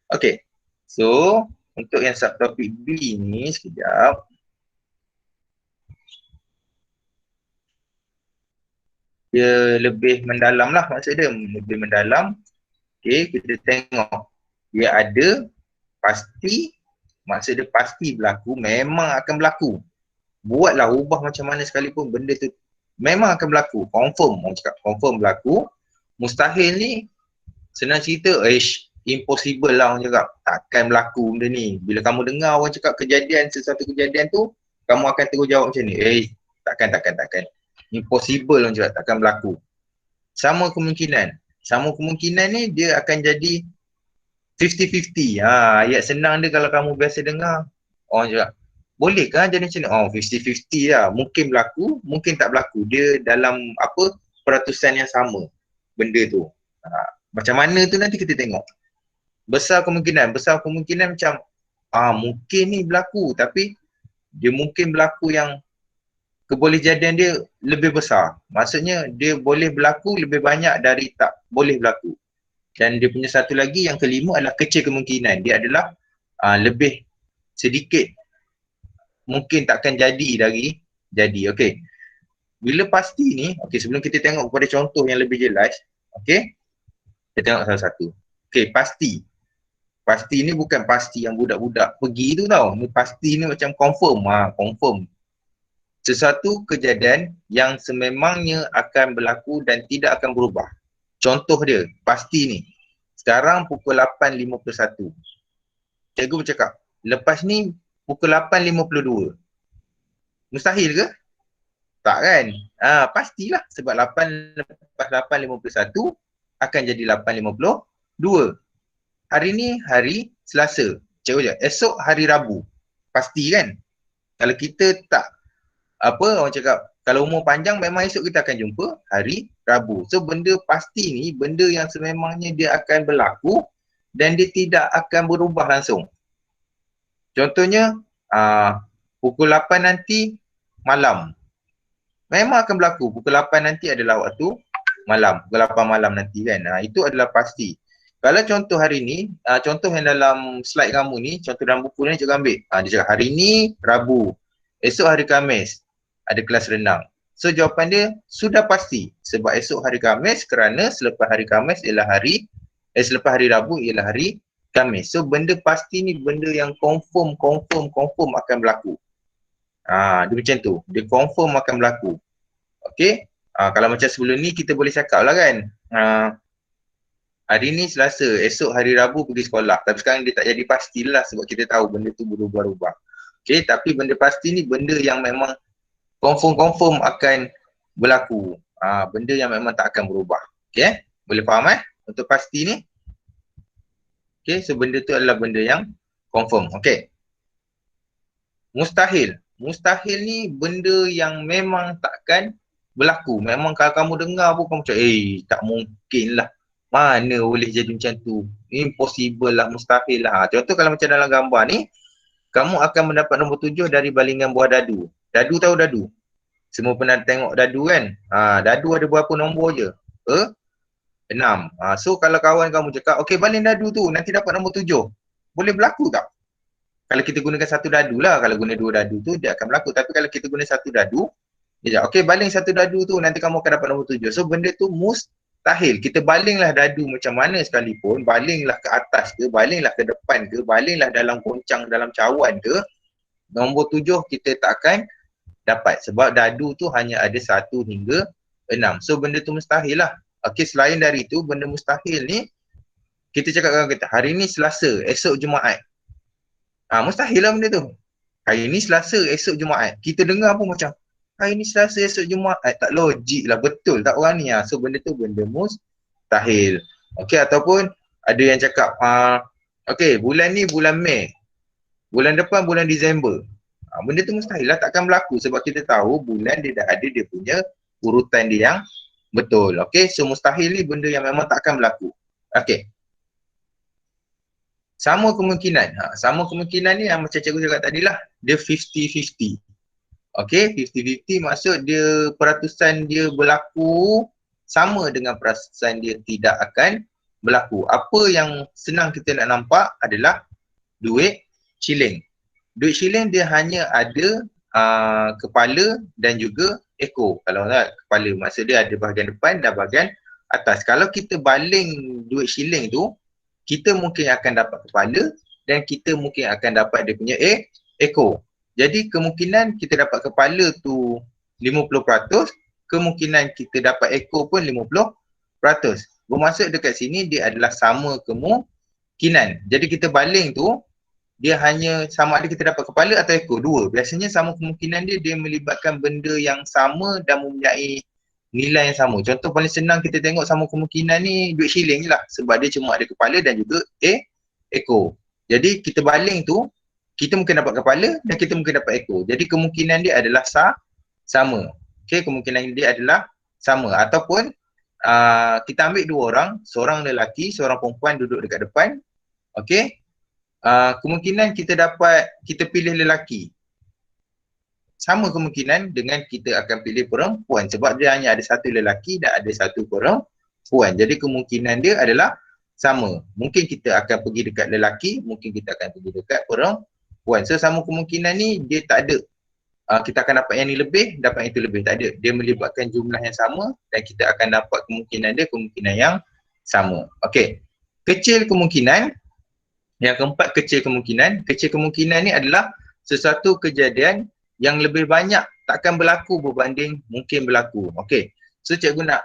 Okay, so untuk yang subtopik B ni sekejap. Dia lebih mendalam lah maksud dia, lebih mendalam. Okay, kita tengok. Dia ada pasti, maksud dia pasti berlaku, memang akan berlaku. Buatlah ubah macam mana sekalipun benda tu memang akan berlaku, confirm. Orang cakap confirm berlaku. Mustahil ni senang cerita, impossible lah orang cakap. Takkan berlaku benda ni. Bila kamu dengar orang cakap sesuatu kejadian tu, kamu akan terus jawab macam ni. Takkan. Impossible orang cakap, takkan berlaku. Sama kemungkinan. Sama kemungkinan ni dia akan jadi 50-50. Ayat senang dia kalau kamu biasa dengar. Orang cakap, boleh kan jadi macam ni? 50-50 lah. Mungkin berlaku, mungkin tak berlaku. Dia dalam peratusan yang sama benda tu. Macam mana tu nanti kita tengok. Besar kemungkinan macam mungkin ni berlaku, tapi dia mungkin berlaku yang kebolehjadian dia lebih besar. Maksudnya dia boleh berlaku lebih banyak dari tak boleh berlaku. Dan dia punya satu lagi yang kelima adalah kecil kemungkinan. Dia adalah lebih sedikit mungkin takkan jadi dari jadi. Okey. Bila pasti ni, sebelum kita tengok kepada contoh yang lebih jelas, kita tengok satu-satu. Pasti. Pasti ni bukan pasti yang budak-budak pergi tu tau. Ni pasti ni macam confirm. Confirm. Sesuatu kejadian yang sememangnya akan berlaku dan tidak akan berubah. Contoh dia, pasti ni. Sekarang pukul 8.51. Cikgu bercakap, lepas ni pukul 8.52. Mustahil ke? Tak kan? Pastilah sebab 8 lepas 8.51 akan jadi 8.52. Hari ni hari Selasa. Cikgu cakap, esok hari Rabu. Pasti kan? Kalau kita tak orang cakap, kalau umur panjang memang esok kita akan jumpa hari Rabu. So benda pasti ni benda yang sememangnya dia akan berlaku dan dia tidak akan berubah langsung. Contohnya pukul 8 nanti malam. Memang akan berlaku. Pukul 8 nanti adalah waktu malam. Pukul 8 malam nanti kan. Itu adalah pasti. Kalau contoh hari ni, contoh yang dalam slide kamu ni, contoh dalam buku ni cikgu ambil. Dia cakap hari ni Rabu. Esok hari Khamis ada kelas renang. So jawapan dia sudah pasti. Sebab esok hari Khamis kerana selepas hari Khamis ialah selepas hari Rabu ialah hari Khamis. So benda pasti ni benda yang confirm akan berlaku. Dia macam tu. Dia confirm akan berlaku. Okey. Kalau macam sebelum ni kita boleh cakap lah kan. Hari ni Selasa, esok hari Rabu pergi sekolah. Tapi sekarang dia tak jadi pastilah sebab kita tahu benda tu berubah-ubah. Okey, tapi benda pasti ni benda yang memang confirm akan berlaku. Benda yang memang tak akan berubah. Okey, boleh faham untuk pasti ni? Okey, so benda tu adalah benda yang confirm. Okey. Mustahil. Mustahil ni benda yang memang takkan berlaku. Memang kalau kamu dengar pun kamu cakap, tak mungkin lah. Mana boleh jadi macam tu? Impossible lah, mustahil lah. Contoh kalau macam dalam gambar ni, kamu akan mendapat nombor 7 dari balingan buah dadu. Dadu tahu dadu? Semua pernah tengok dadu kan? Dadu ada berapa nombor je? 6. So kalau kawan kamu cakap, okey baling dadu tu nanti dapat nombor 7. Boleh berlaku tak? Kalau kita gunakan satu dadu lah. Kalau guna 2 dadu tu dia akan berlaku. Tapi kalau kita guna satu dadu, dia cakap, okey baling satu dadu tu nanti kamu akan dapat nombor 7. So benda tu mustahil. Kita balinglah dadu macam mana sekalipun, balinglah ke atas ke, balinglah ke depan ke, balinglah dalam goncang, dalam cawan ke, nombor 7 kita tak akan dapat. Sebab dadu tu hanya ada 1 hingga 6. So benda tu mustahil lah. Okey, selain dari itu, benda mustahil ni, kita cakap dengan kita, hari ni Selasa, esok Jumaat. Mustahil lah benda tu. Hari ni Selasa, esok Jumaat. Kita dengar pun macam, hari ni Selasa, esok Jumaat. Tak logik lah, betul tak orang ni? So benda tu benda mustahil. Okey, ataupun ada yang cakap, okey bulan ni bulan Mei. Bulan depan bulan Disember. Benda tu mustahil lah, takkan berlaku. Sebab kita tahu bulan dia dah ada dia punya urutan dia yang betul. Okey, so mustahil ni benda yang memang takkan berlaku. Okey. Sama kemungkinan. Sama kemungkinan ni yang macam cikgu cakap tadi lah. Dia 50-50. Okey, 50-50 maksud dia peratusan dia berlaku sama dengan peratusan dia tidak akan berlaku. Apa yang senang kita nak nampak adalah duit shilling. Duit shilling dia hanya ada kepala dan juga ekor. Kalau tak kepala, maksud dia ada bahagian depan dan bahagian atas. Kalau kita baling duit shilling tu, kita mungkin akan dapat kepala dan kita mungkin akan dapat dia punya ekor. Jadi kemungkinan kita dapat kepala tu 50%, kemungkinan kita dapat ekor pun 50%. Bermaksud dekat sini dia adalah sama kemungkinan. Jadi kita baling tu, dia hanya sama ada kita dapat kepala atau ekor, dua. Biasanya sama kemungkinan dia melibatkan benda yang sama dan mempunyai nilai yang sama. Contoh paling senang kita tengok sama kemungkinan ni duit shilling je lah. Sebab dia cuma ada kepala dan juga ekor. Jadi kita baling tu, kita mungkin dapat kepala dan kita mungkin dapat ekor. Jadi kemungkinan dia adalah sama. Okay, kemungkinan dia adalah sama. Ataupun kita ambil dua orang, seorang lelaki, seorang perempuan duduk dekat depan. Okay. Kemungkinan kita pilih lelaki sama kemungkinan dengan kita akan pilih perempuan sebab dia hanya ada satu lelaki dan ada satu perempuan. Jadi kemungkinan dia adalah sama. Mungkin kita akan pergi dekat lelaki, mungkin kita akan pergi dekat perempuan. So sama kemungkinan ni dia tak ada kita akan dapat yang ni lebih, dapat yang itu lebih. Tak ada. Dia melibatkan jumlah yang sama dan kita akan dapat kemungkinan dia kemungkinan yang sama. Okey. Kecil kemungkinan. Yang keempat, kecil kemungkinan. Kecil kemungkinan ni adalah sesuatu kejadian yang lebih banyak takkan berlaku berbanding mungkin berlaku. Okey. So cikgu nak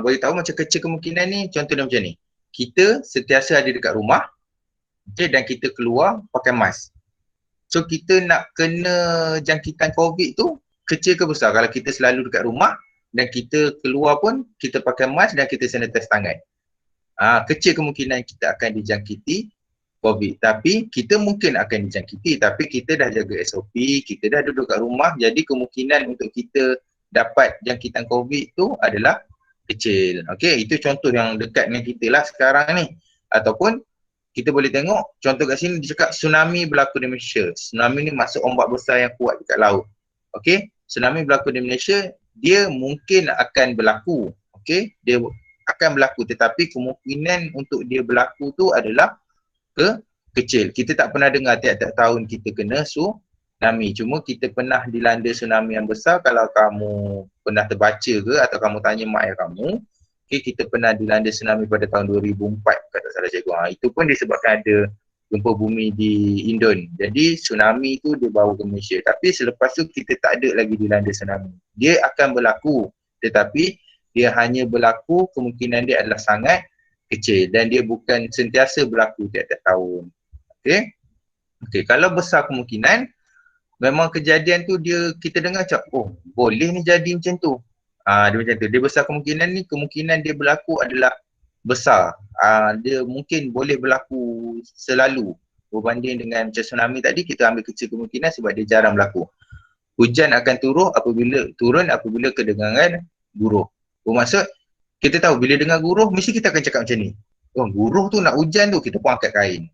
beritahu macam kecil kemungkinan ni, contoh dia macam ni. Kita sentiasa ada dekat rumah, okay, dan kita keluar pakai mask. So kita nak kena jangkitan COVID tu kecil ke besar? Kalau kita selalu dekat rumah dan kita keluar pun kita pakai mask dan kita sanitize tangan. Kecil kemungkinan kita akan dijangkiti COVID. Tapi kita mungkin akan dijangkiti tapi kita dah jaga SOP, kita dah duduk kat rumah, jadi kemungkinan untuk kita dapat jangkitan COVID tu adalah kecil. Okey, itu contoh yang dekat dengan kita lah sekarang ni. Ataupun kita boleh tengok contoh kat sini dia cakap tsunami berlaku di Malaysia. Tsunami ni masuk ombak besar yang kuat dekat laut. Okey, tsunami berlaku di Malaysia, dia mungkin akan berlaku. Okey, dia akan berlaku tetapi kemungkinan untuk dia berlaku tu adalah kecil. Kita tak pernah dengar tiap-tiap tahun kita kena tsunami. Cuma kita pernah dilanda tsunami yang besar. Kalau kamu pernah terbaca ke atau kamu tanya mak ayah kamu, okay, kita pernah dilanda tsunami pada tahun 2004 kata salah cikgu. Itu pun disebabkan ada gempa bumi di Indon. Jadi tsunami tu dia bawa ke Malaysia. Tapi selepas tu kita tak ada lagi dilanda tsunami. Dia akan berlaku tetapi dia hanya berlaku, kemungkinan dia adalah sangat kecil dan dia bukan sentiasa berlaku tiap-tiap tahun. Okey. Okey, kalau besar kemungkinan memang kejadian tu kita dengar macam oh, boleh ni jadi macam tu. Dia macam tu. Dia besar kemungkinan ni, kemungkinan dia berlaku adalah besar. Dia mungkin boleh berlaku selalu berbanding dengan macam tsunami tadi, kita ambil kecil kemungkinan sebab dia jarang berlaku. Hujan akan turun apabila kedengaran guruh. Bermaksud kita tahu bila dengar guruh mesti kita akan cakap macam ni. Oh, guruh tu nak hujan tu, kita pun angkat kain.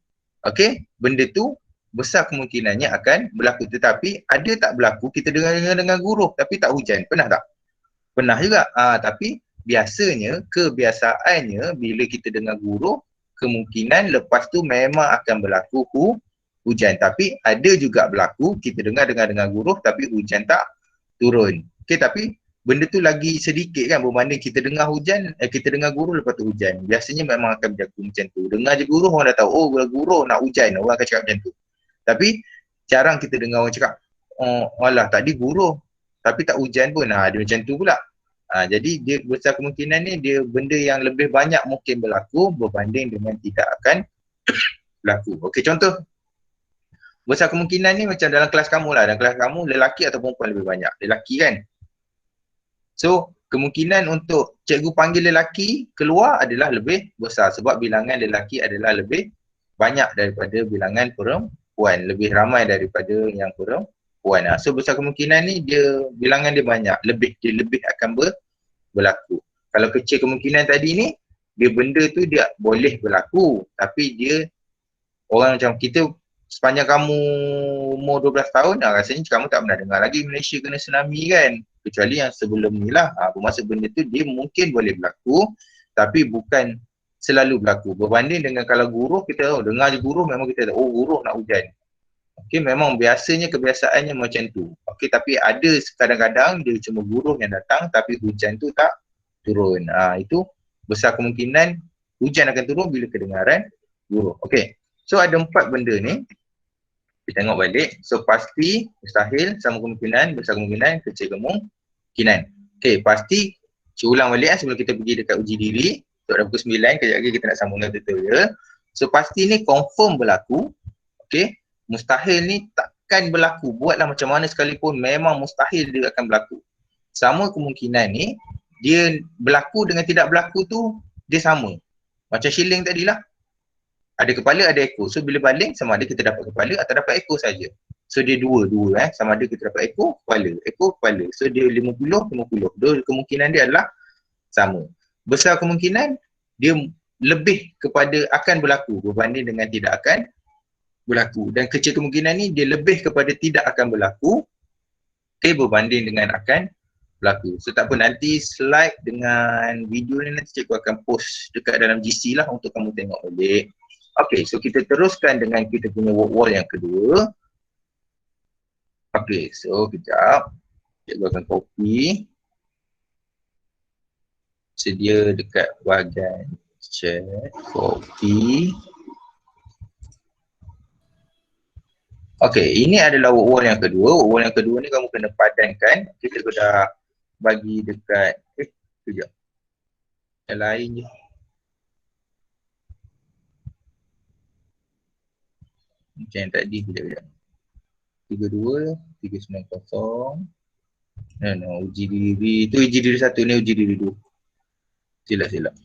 Okey, benda tu besar kemungkinannya akan berlaku tetapi ada tak berlaku kita dengar guruh tapi tak hujan. Pernah tak? Pernah juga. Tapi biasanya kebiasaannya bila kita dengar guruh kemungkinan lepas tu memang akan berlaku hujan. Tapi ada juga berlaku kita dengar guruh tapi hujan tak turun. Okey, tapi benda tu lagi sedikit kan berbanding kita dengar hujan, kita dengar guruh lepas tu hujan. Biasanya memang akan berlaku macam tu. Dengar je guruh orang dah tahu, oh guruh nak hujan, orang akan cakap macam tu. Tapi jarang kita dengar orang cakap, oh alah tadi guruh tapi tak hujan pun. Dia macam tu pula. Jadi dia besar kemungkinan ni dia benda yang lebih banyak mungkin berlaku berbanding dengan tidak akan berlaku. Okey, contoh besar kemungkinan ni macam dalam kelas kamu lah. Dalam kelas kamu lelaki atau perempuan lebih banyak? Lelaki kan? So, kemungkinan untuk cikgu panggil lelaki keluar adalah lebih besar sebab bilangan lelaki adalah lebih banyak daripada bilangan perempuan. Lebih ramai daripada yang perempuan. So, besar kemungkinan ni bilangan dia banyak. Dia lebih akan berlaku. Kalau kecil kemungkinan tadi ni, benda tu dia boleh berlaku. Tapi dia, orang macam kita, sepanjang kamu umur 12 tahun, rasanya kamu tak pernah dengar lagi Malaysia kena tsunami kan. Kecuali yang sebelum ni lah. Bermaksud benda tu dia mungkin boleh berlaku tapi bukan selalu berlaku. Berbanding dengan kalau guruh kita tahu, dengar je guruh memang kita tahu, oh guruh nak hujan. Okey, memang biasanya kebiasaannya macam tu. Okey, tapi ada kadang-kadang dia cuma guruh yang datang tapi hujan tu tak turun. Itu besar kemungkinan hujan akan turun bila kedengaran guruh. Okey, so ada 4 benda ni. Kita tengok balik. So pasti, mustahil, sama kemungkinan, besar kemungkinan, kecil kemungkinan. Okey, pasti Ulang balik sebelum kita pergi dekat uji diri. Untuk dah pukul 9, kejap lagi kita nak sambung dengan tutorial. So pasti ni confirm berlaku. Okay. Mustahil ni takkan berlaku. Buatlah macam mana sekalipun, memang mustahil dia akan berlaku. Sama kemungkinan ni, dia berlaku dengan tidak berlaku tu, dia sama. Macam shilling tadi lah. Ada kepala, ada ekor. So bila baling, sama ada kita dapat kepala atau dapat ekor saja. So dia dua. Sama ada kita dapat ekor, kepala. So dia 50-50. Dua kemungkinan dia adalah sama. Besar kemungkinan, dia lebih kepada akan berlaku berbanding dengan tidak akan berlaku. Dan kecil kemungkinan ni, dia lebih kepada tidak akan berlaku berbanding dengan akan berlaku. So tak apa, nanti slide dengan video ni nanti cikgu akan post dekat dalam GC lah untuk kamu tengok balik. Okay, so kita teruskan dengan kita punya work wall yang kedua. Okay, so kejap. Cikgu akan copy. Sedia dekat bahagian chat, copy. Okay, ini adalah work wall yang kedua. Work wall yang kedua ni kamu kena padankan. Kita dah bagi dekat, kejap. Yang lain je. Macam yang tadi, kejap. 32, 390. Uji diri. Itu uji diri 1, ni uji diri 2. Silap.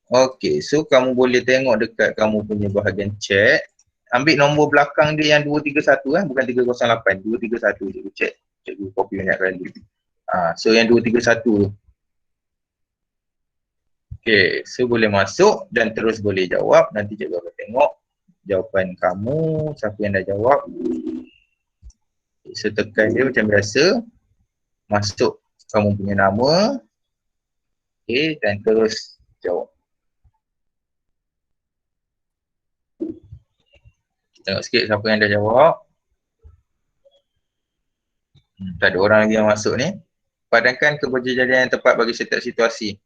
Okay, so kamu boleh tengok dekat kamu punya bahagian chat. Ambil nombor belakang dia yang 231 bukan 308, 231 cikgu check. Cikgu copy banyak kali. So yang 231 tu. Okay, so boleh masuk dan terus boleh jawab. Nanti cikgu akan tengok jawapan kamu, siapa yang dah jawab. So tekan dia macam biasa. Masuk kamu punya nama. Okay, dan terus jawab. Tengok sikit siapa yang dah jawab. Tak ada orang lagi yang masuk ni. Padankan keberjadian yang tepat bagi setiap situasi.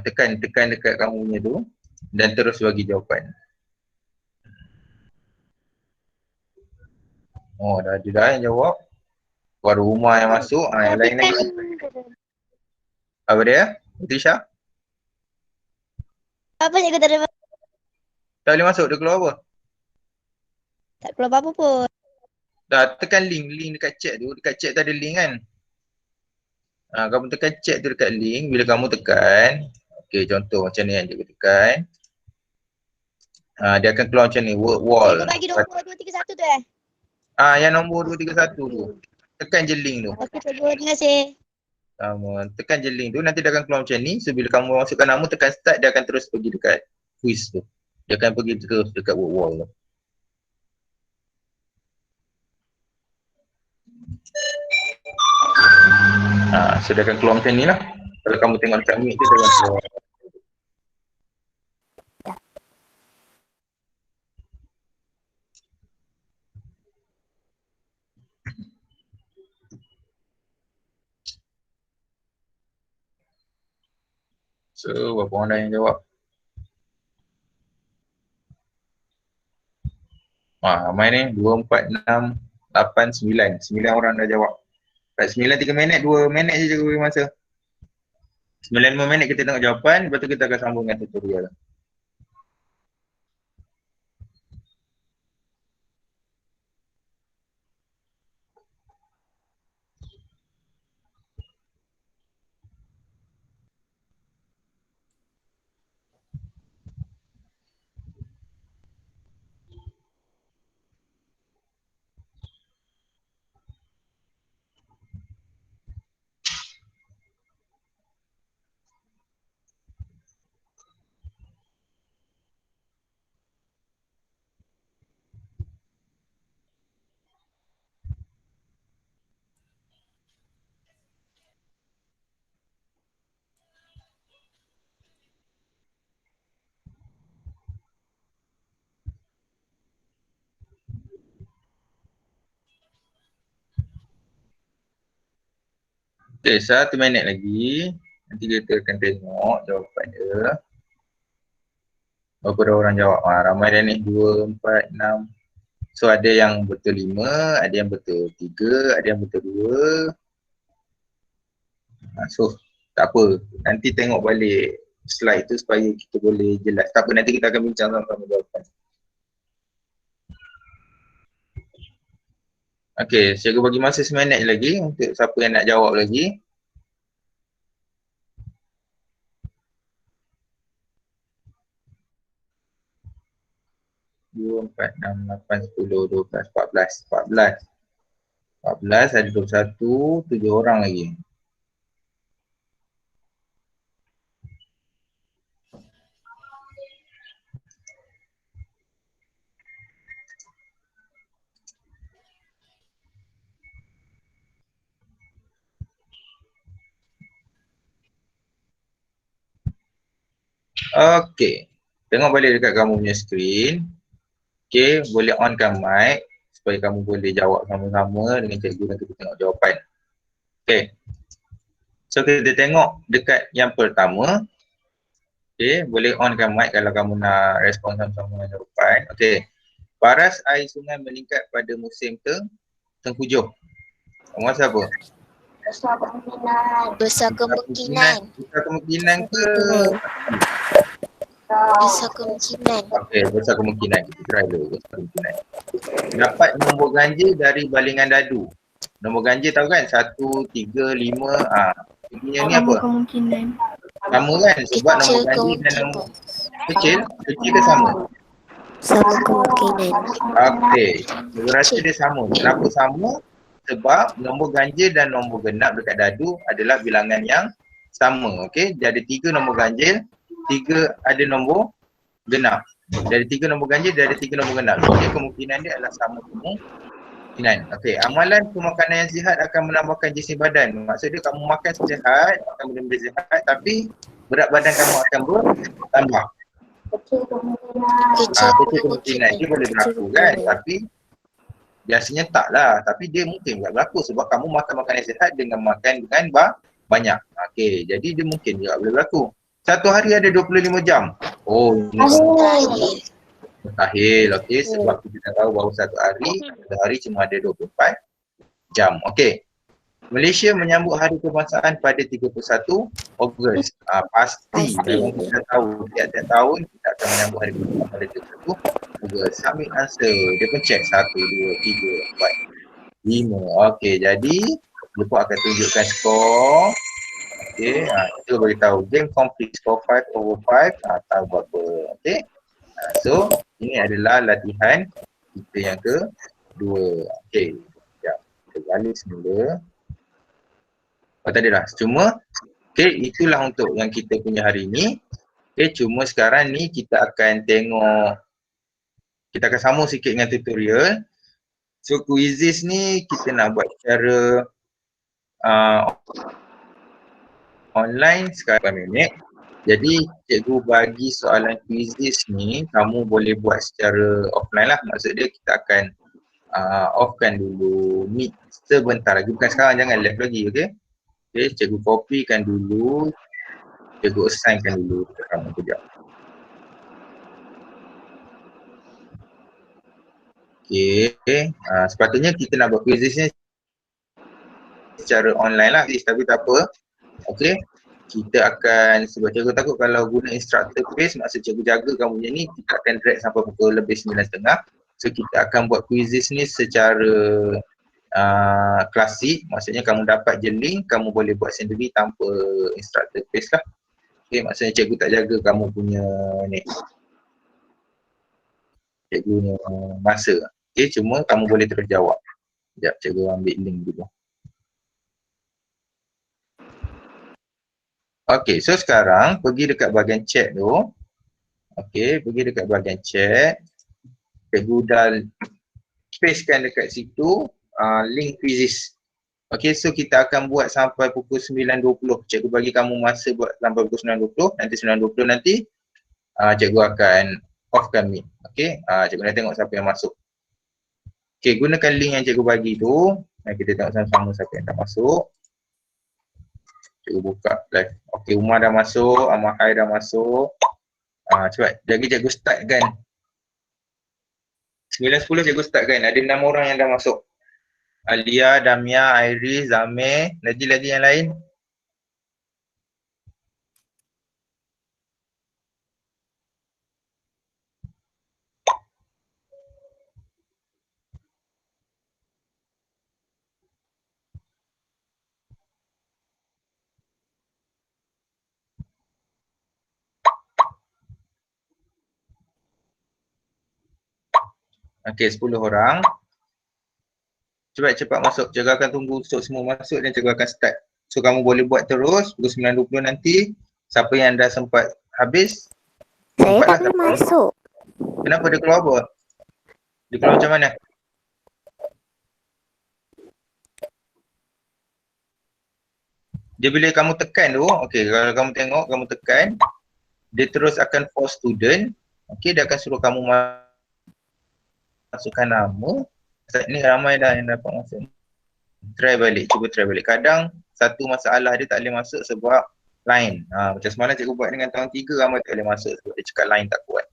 Tekan dekat kamu punya tu. Dan terus bagi jawapan. Oh, dah ada dah yang jawab. Baru rumah yang masuk. Yang lain lagi. Apa dia? Tisha? Apa cikgu tak ada? Tak boleh masuk, dia keluar apa? Tak keluar apa-apa pun. Dah tekan link dekat chat tu. Dekat chat tu ada link kan? Kamu tekan chat tu dekat link. Bila kamu tekan, okay, contoh macam ni yang cikgu tekan. Dia akan keluar macam ni, work wall. Cikgu bagi nombor 231 tu Yang nombor 231 tu. Tekan je link tu. Okey cikgu, terima kasih. Tekan je link tu, nanti dia akan keluar macam ni. So bila kamu masukkan nama, tekan start, dia akan terus pergi dekat quiz tu. Dia akan pergi terus dekat work wall tu. So dia akan keluar macam ni lah. Kalau kamu tengok dekat mic tu, dia akan keluar. So berapa orang dah yang jawab? Ramai ni, 2, 4, 6, 8, 9. 9 orang dah jawab. Kat 9, 3 minit, 2 minit je cikgu beri masa. 9, 5 minit kita tengok jawapan, lepas tu kita akan sambung dengan tutorial. Okay, 1 minit lagi. Nanti kita akan tengok jawapan dia. Berapa orang jawab? Ramai dah ni, 2, 4, 6. So ada yang betul 5, ada yang betul 3, ada yang betul 2. So tak apa, nanti tengok balik slide tu supaya kita boleh jelas. Tak apa, nanti kita akan bincang sama-sama jawapan. Okey, cikgu bagi masa 1 minit lagi untuk siapa yang nak jawab lagi. Dua, 4, 6, 8, 10, 12, 14. 14 ada 21, 7 orang lagi. Okey, tengok balik dekat kamu punya screen. Okey, boleh onkan mic supaya kamu boleh jawab sama-sama dengan cikgu dan kita tengok jawapan. Okey, so kita tengok dekat yang pertama. Okey, boleh onkan mic kalau kamu nak respon sama-sama dengan jawapan. Okey, paras air sungai meningkat pada musim tengkujuh. Kamu rasa apa? Besar kemungkinan. Besar kemungkinan. Besar kemungkinan ke? Besar kemungkinan. Okey, besar kemungkinan. Kita try dulu besar kemungkinan. Dapat nombor ganja dari balingan dadu. Nombor ganja tahu kan? 1, 3, 5. Intinya ni apa? Kemungkinan. Sama kan? Sebab Kecil nombor ganja dan kemungkinan. nombor kecil. Kecil ke sama? Sama kemungkinan. Okey. Saya rasa dia sama. Kenapa sama? Sebab nombor ganja dan nombor genap dekat dadu adalah bilangan yang sama. Okey. Dia ada 3 nombor ganjil, 3 ada nombor genap. Dari 3 nombor ganjil, dia ada 3 nombor genap. Jadi kemungkinan dia adalah sama kemungkinan. Okey, amalan pemakanan yang sihat akan menambahkan jisim badan. Maksudnya kamu makan sihat, makan benda-benda sihat, tapi berat badan kamu akan bertambah. Kecil kemungkinan. Kecil Kecil kemungkinan. Dia boleh berlaku kan, tapi biasanya tak lah. Tapi dia mungkin tak berlaku sebab kamu makan makanan sihat dengan makan dengan banyak. Okey, jadi dia mungkin juga boleh berlaku. Satu hari ada 25 jam. Oh, ini mustahil. Okey, sebab kita tahu bahawa satu hari cuma ada 24 jam. Okey. Malaysia menyambut Hari Kebangsaan pada 31 Ogos. Pasti memang kita tahu tiap-tiap tahun kita akan menyambut Hari Kebangsaan pada 31 Ogos. Submit answer. Dia pun check 1, 2, 3, 4, 5. Okey, jadi lupa akan tunjukkan skor. Okey, kita bagi tahu game complete score 5/5 tahu berapa. Okey. So, ini adalah latihan kita yang kedua. Okey. Sekejap. Kita balik semula. Oh, tak adalah. Cuma, okey, itulah untuk yang kita punya hari ni. Okey, cuma sekarang ni kita akan tengok, kita akan sambung sikit dengan tutorial. So, quizzes ni kita nak buat secara online sekarang minit. Jadi cikgu bagi soalan quizzes ni kamu boleh buat secara offline lah. Maksud dia kita akan offkan dulu meet sebentar lagi. Bukan sekarang, jangan live lagi, okey? Okey, cikgu copykan dulu. Cikgu assignkan dulu dekat kamu kejap. Okey, sepatutnya kita nak buat quizzes ni secara online lah, tapi tak apa. Okey, kita akan, sebab cikgu takut kalau guna instructor pace, maksud cikgu jaga kamu punya ni, kita akan drag sampai pukul lebih 9.30. So kita akan buat quizzes ni secara klasik, maksudnya kamu dapat je link, kamu boleh buat sendiri tanpa instructor pace lah. Okey, maksudnya cikgu tak jaga kamu punya ni, cikgu punya masa. Okey, cuma kamu boleh terus jawab. Sekejap, cikgu ambil link dulu. Okey, so sekarang pergi dekat bahagian chat tu. Okey, pergi dekat bahagian chat. Cikgu dah pastekan dekat situ link quizzes. Okey, so kita akan buat sampai pukul 9.20. Cikgu bagi kamu masa buat sampai pukul 9.20. Nanti 9.20 nanti cikgu akan offkan mic. Okey, cikgu nak tengok siapa yang masuk. Okey, gunakan link yang cikgu bagi tu. Dan kita tengok sama-sama siapa yang dah masuk. Cikgu buka live. Okey, Umar dah masuk, Amahai dah masuk. Cepat, lagi cikgu start kan. 9.10 cikgu start kan. Ada 6 orang yang dah masuk. Alia, Damia, Iris, Zamir, lagi yang lain. Okey, 10 orang. Cepat-cepat masuk. Cikgu akan tunggu untuk semua masuk dan cikgu akan start. So kamu boleh buat terus pukul 9.20 nanti. Siapa yang dah sempat habis, Saya Cepatlah tak boleh sampai. masuk. kenapa dia keluar apa? Dia keluar macam mana? Dia bila kamu tekan tu, okey, kalau kamu tengok, kamu tekan, dia terus akan force student, okey, dia akan suruh kamu masukkan nama. Saat ni ramai dah yang dapat masuk. Try balik, cuba try balik. Kadang satu masalah dia tak boleh masuk sebab line. Macam semalam cikgu buat dengan tahun 3, ramai tak boleh masuk sebab dia cakap line tak kuat.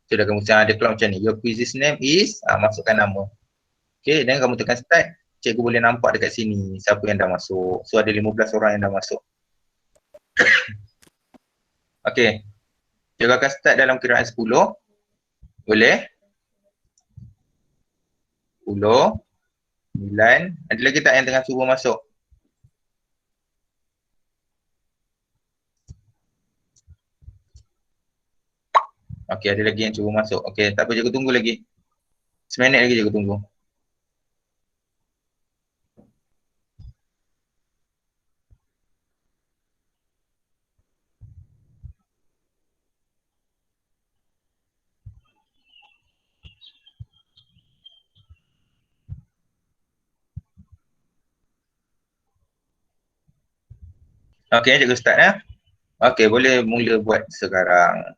So dah kamu ada keluar macam ni, your quizzes name is, masukkan nama. Okay, dan kamu tekan start, cikgu boleh nampak dekat sini siapa yang dah masuk. So ada 15 orang yang dah masuk. Okay, cikgu akan start dalam kiraan 10. Boleh? 10, 9, ada lagi tak yang tengah cuba masuk? Okay, ada lagi yang cuba masuk. Okay, tak apa, cikgu tunggu lagi. 9 minit lagi cikgu tunggu. Okay, cikgu start ya. Okay, boleh mula buat sekarang.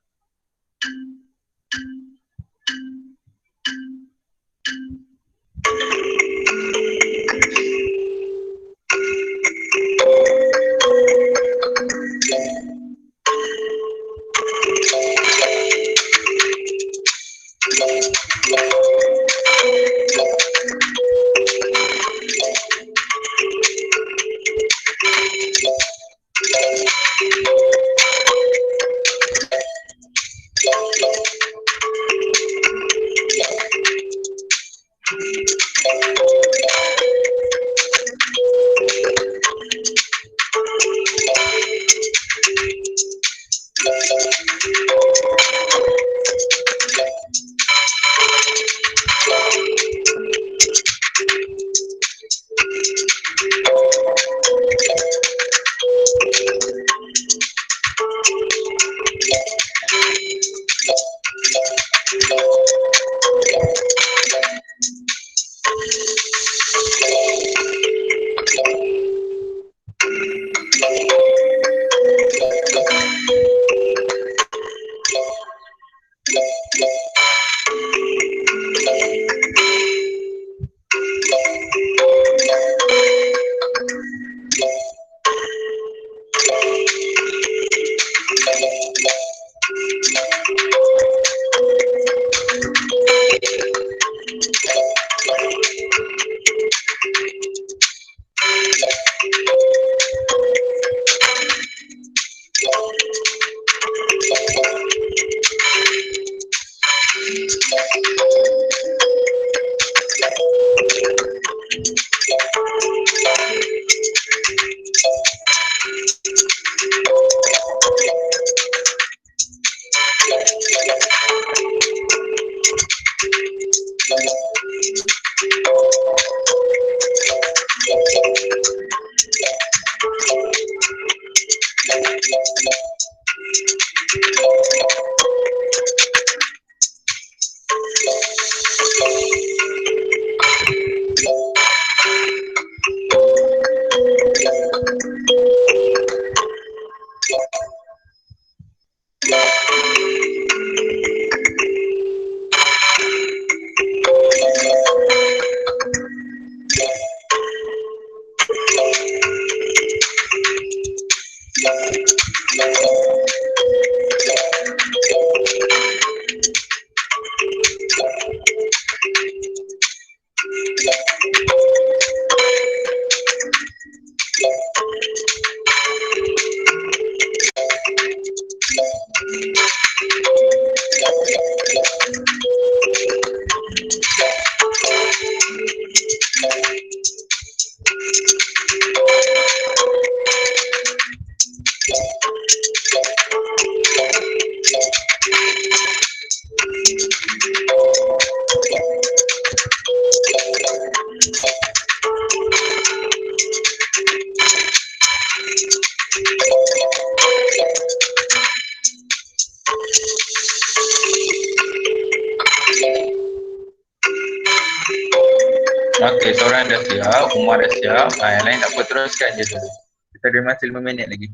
Okey, seorang dah siap, Umar dah siap. Yang lain tak apa, teruskan je dulu. Kita ada masa 5 minit lagi.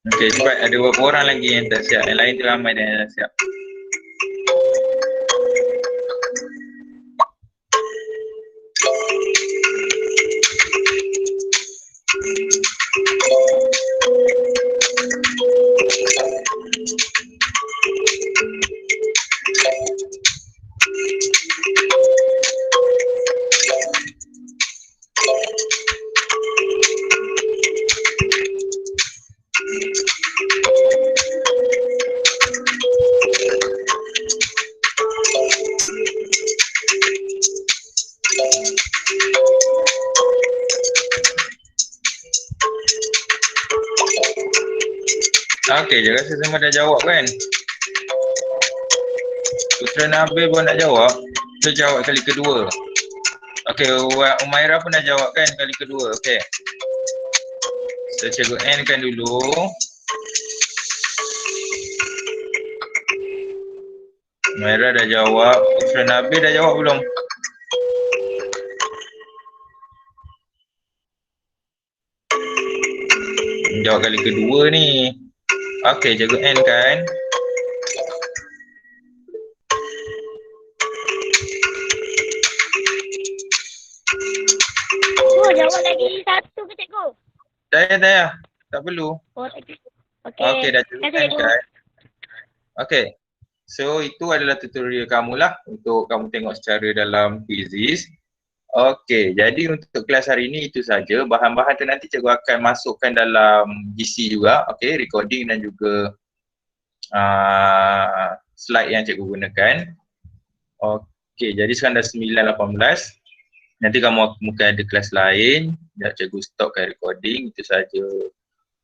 Okey, cepat. Ada beberapa orang lagi yang tak siap. Yang lain tu ramai dah yang tak siap. Okey, je rasa semua dah jawab kan? Putra Nabil pun nak jawab. Kita jawab kali kedua. Okey, Umairah pun dah jawab kan kali kedua. Okey. So, cikgu N kan dulu. Umairah dah jawab. Putra Nabil dah jawab belum? Jawab kali kedua ni. Okey, cikgu N kan? Oh, jawab lagi satu ke cikgu? Tak payah. Tak perlu. Oh, lagi. Okey, dah cikgu Terima N kasih, kan? Okey. So, itu adalah tutorial kamu lah untuk kamu tengok secara dalam Quizizz. Okey, jadi untuk kelas hari ini itu saja. Bahan-bahan tu nanti cikgu akan masukkan dalam GC juga. Okey, recording dan juga slide yang cikgu gunakan. Okey, jadi sekarang dah 9.18. Nanti kamu mungkin ada kelas lain. Sekejap cikgu stopkan recording. Itu saja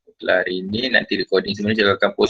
untuk hari ini. Nanti recording sebenarnya cikgu akan post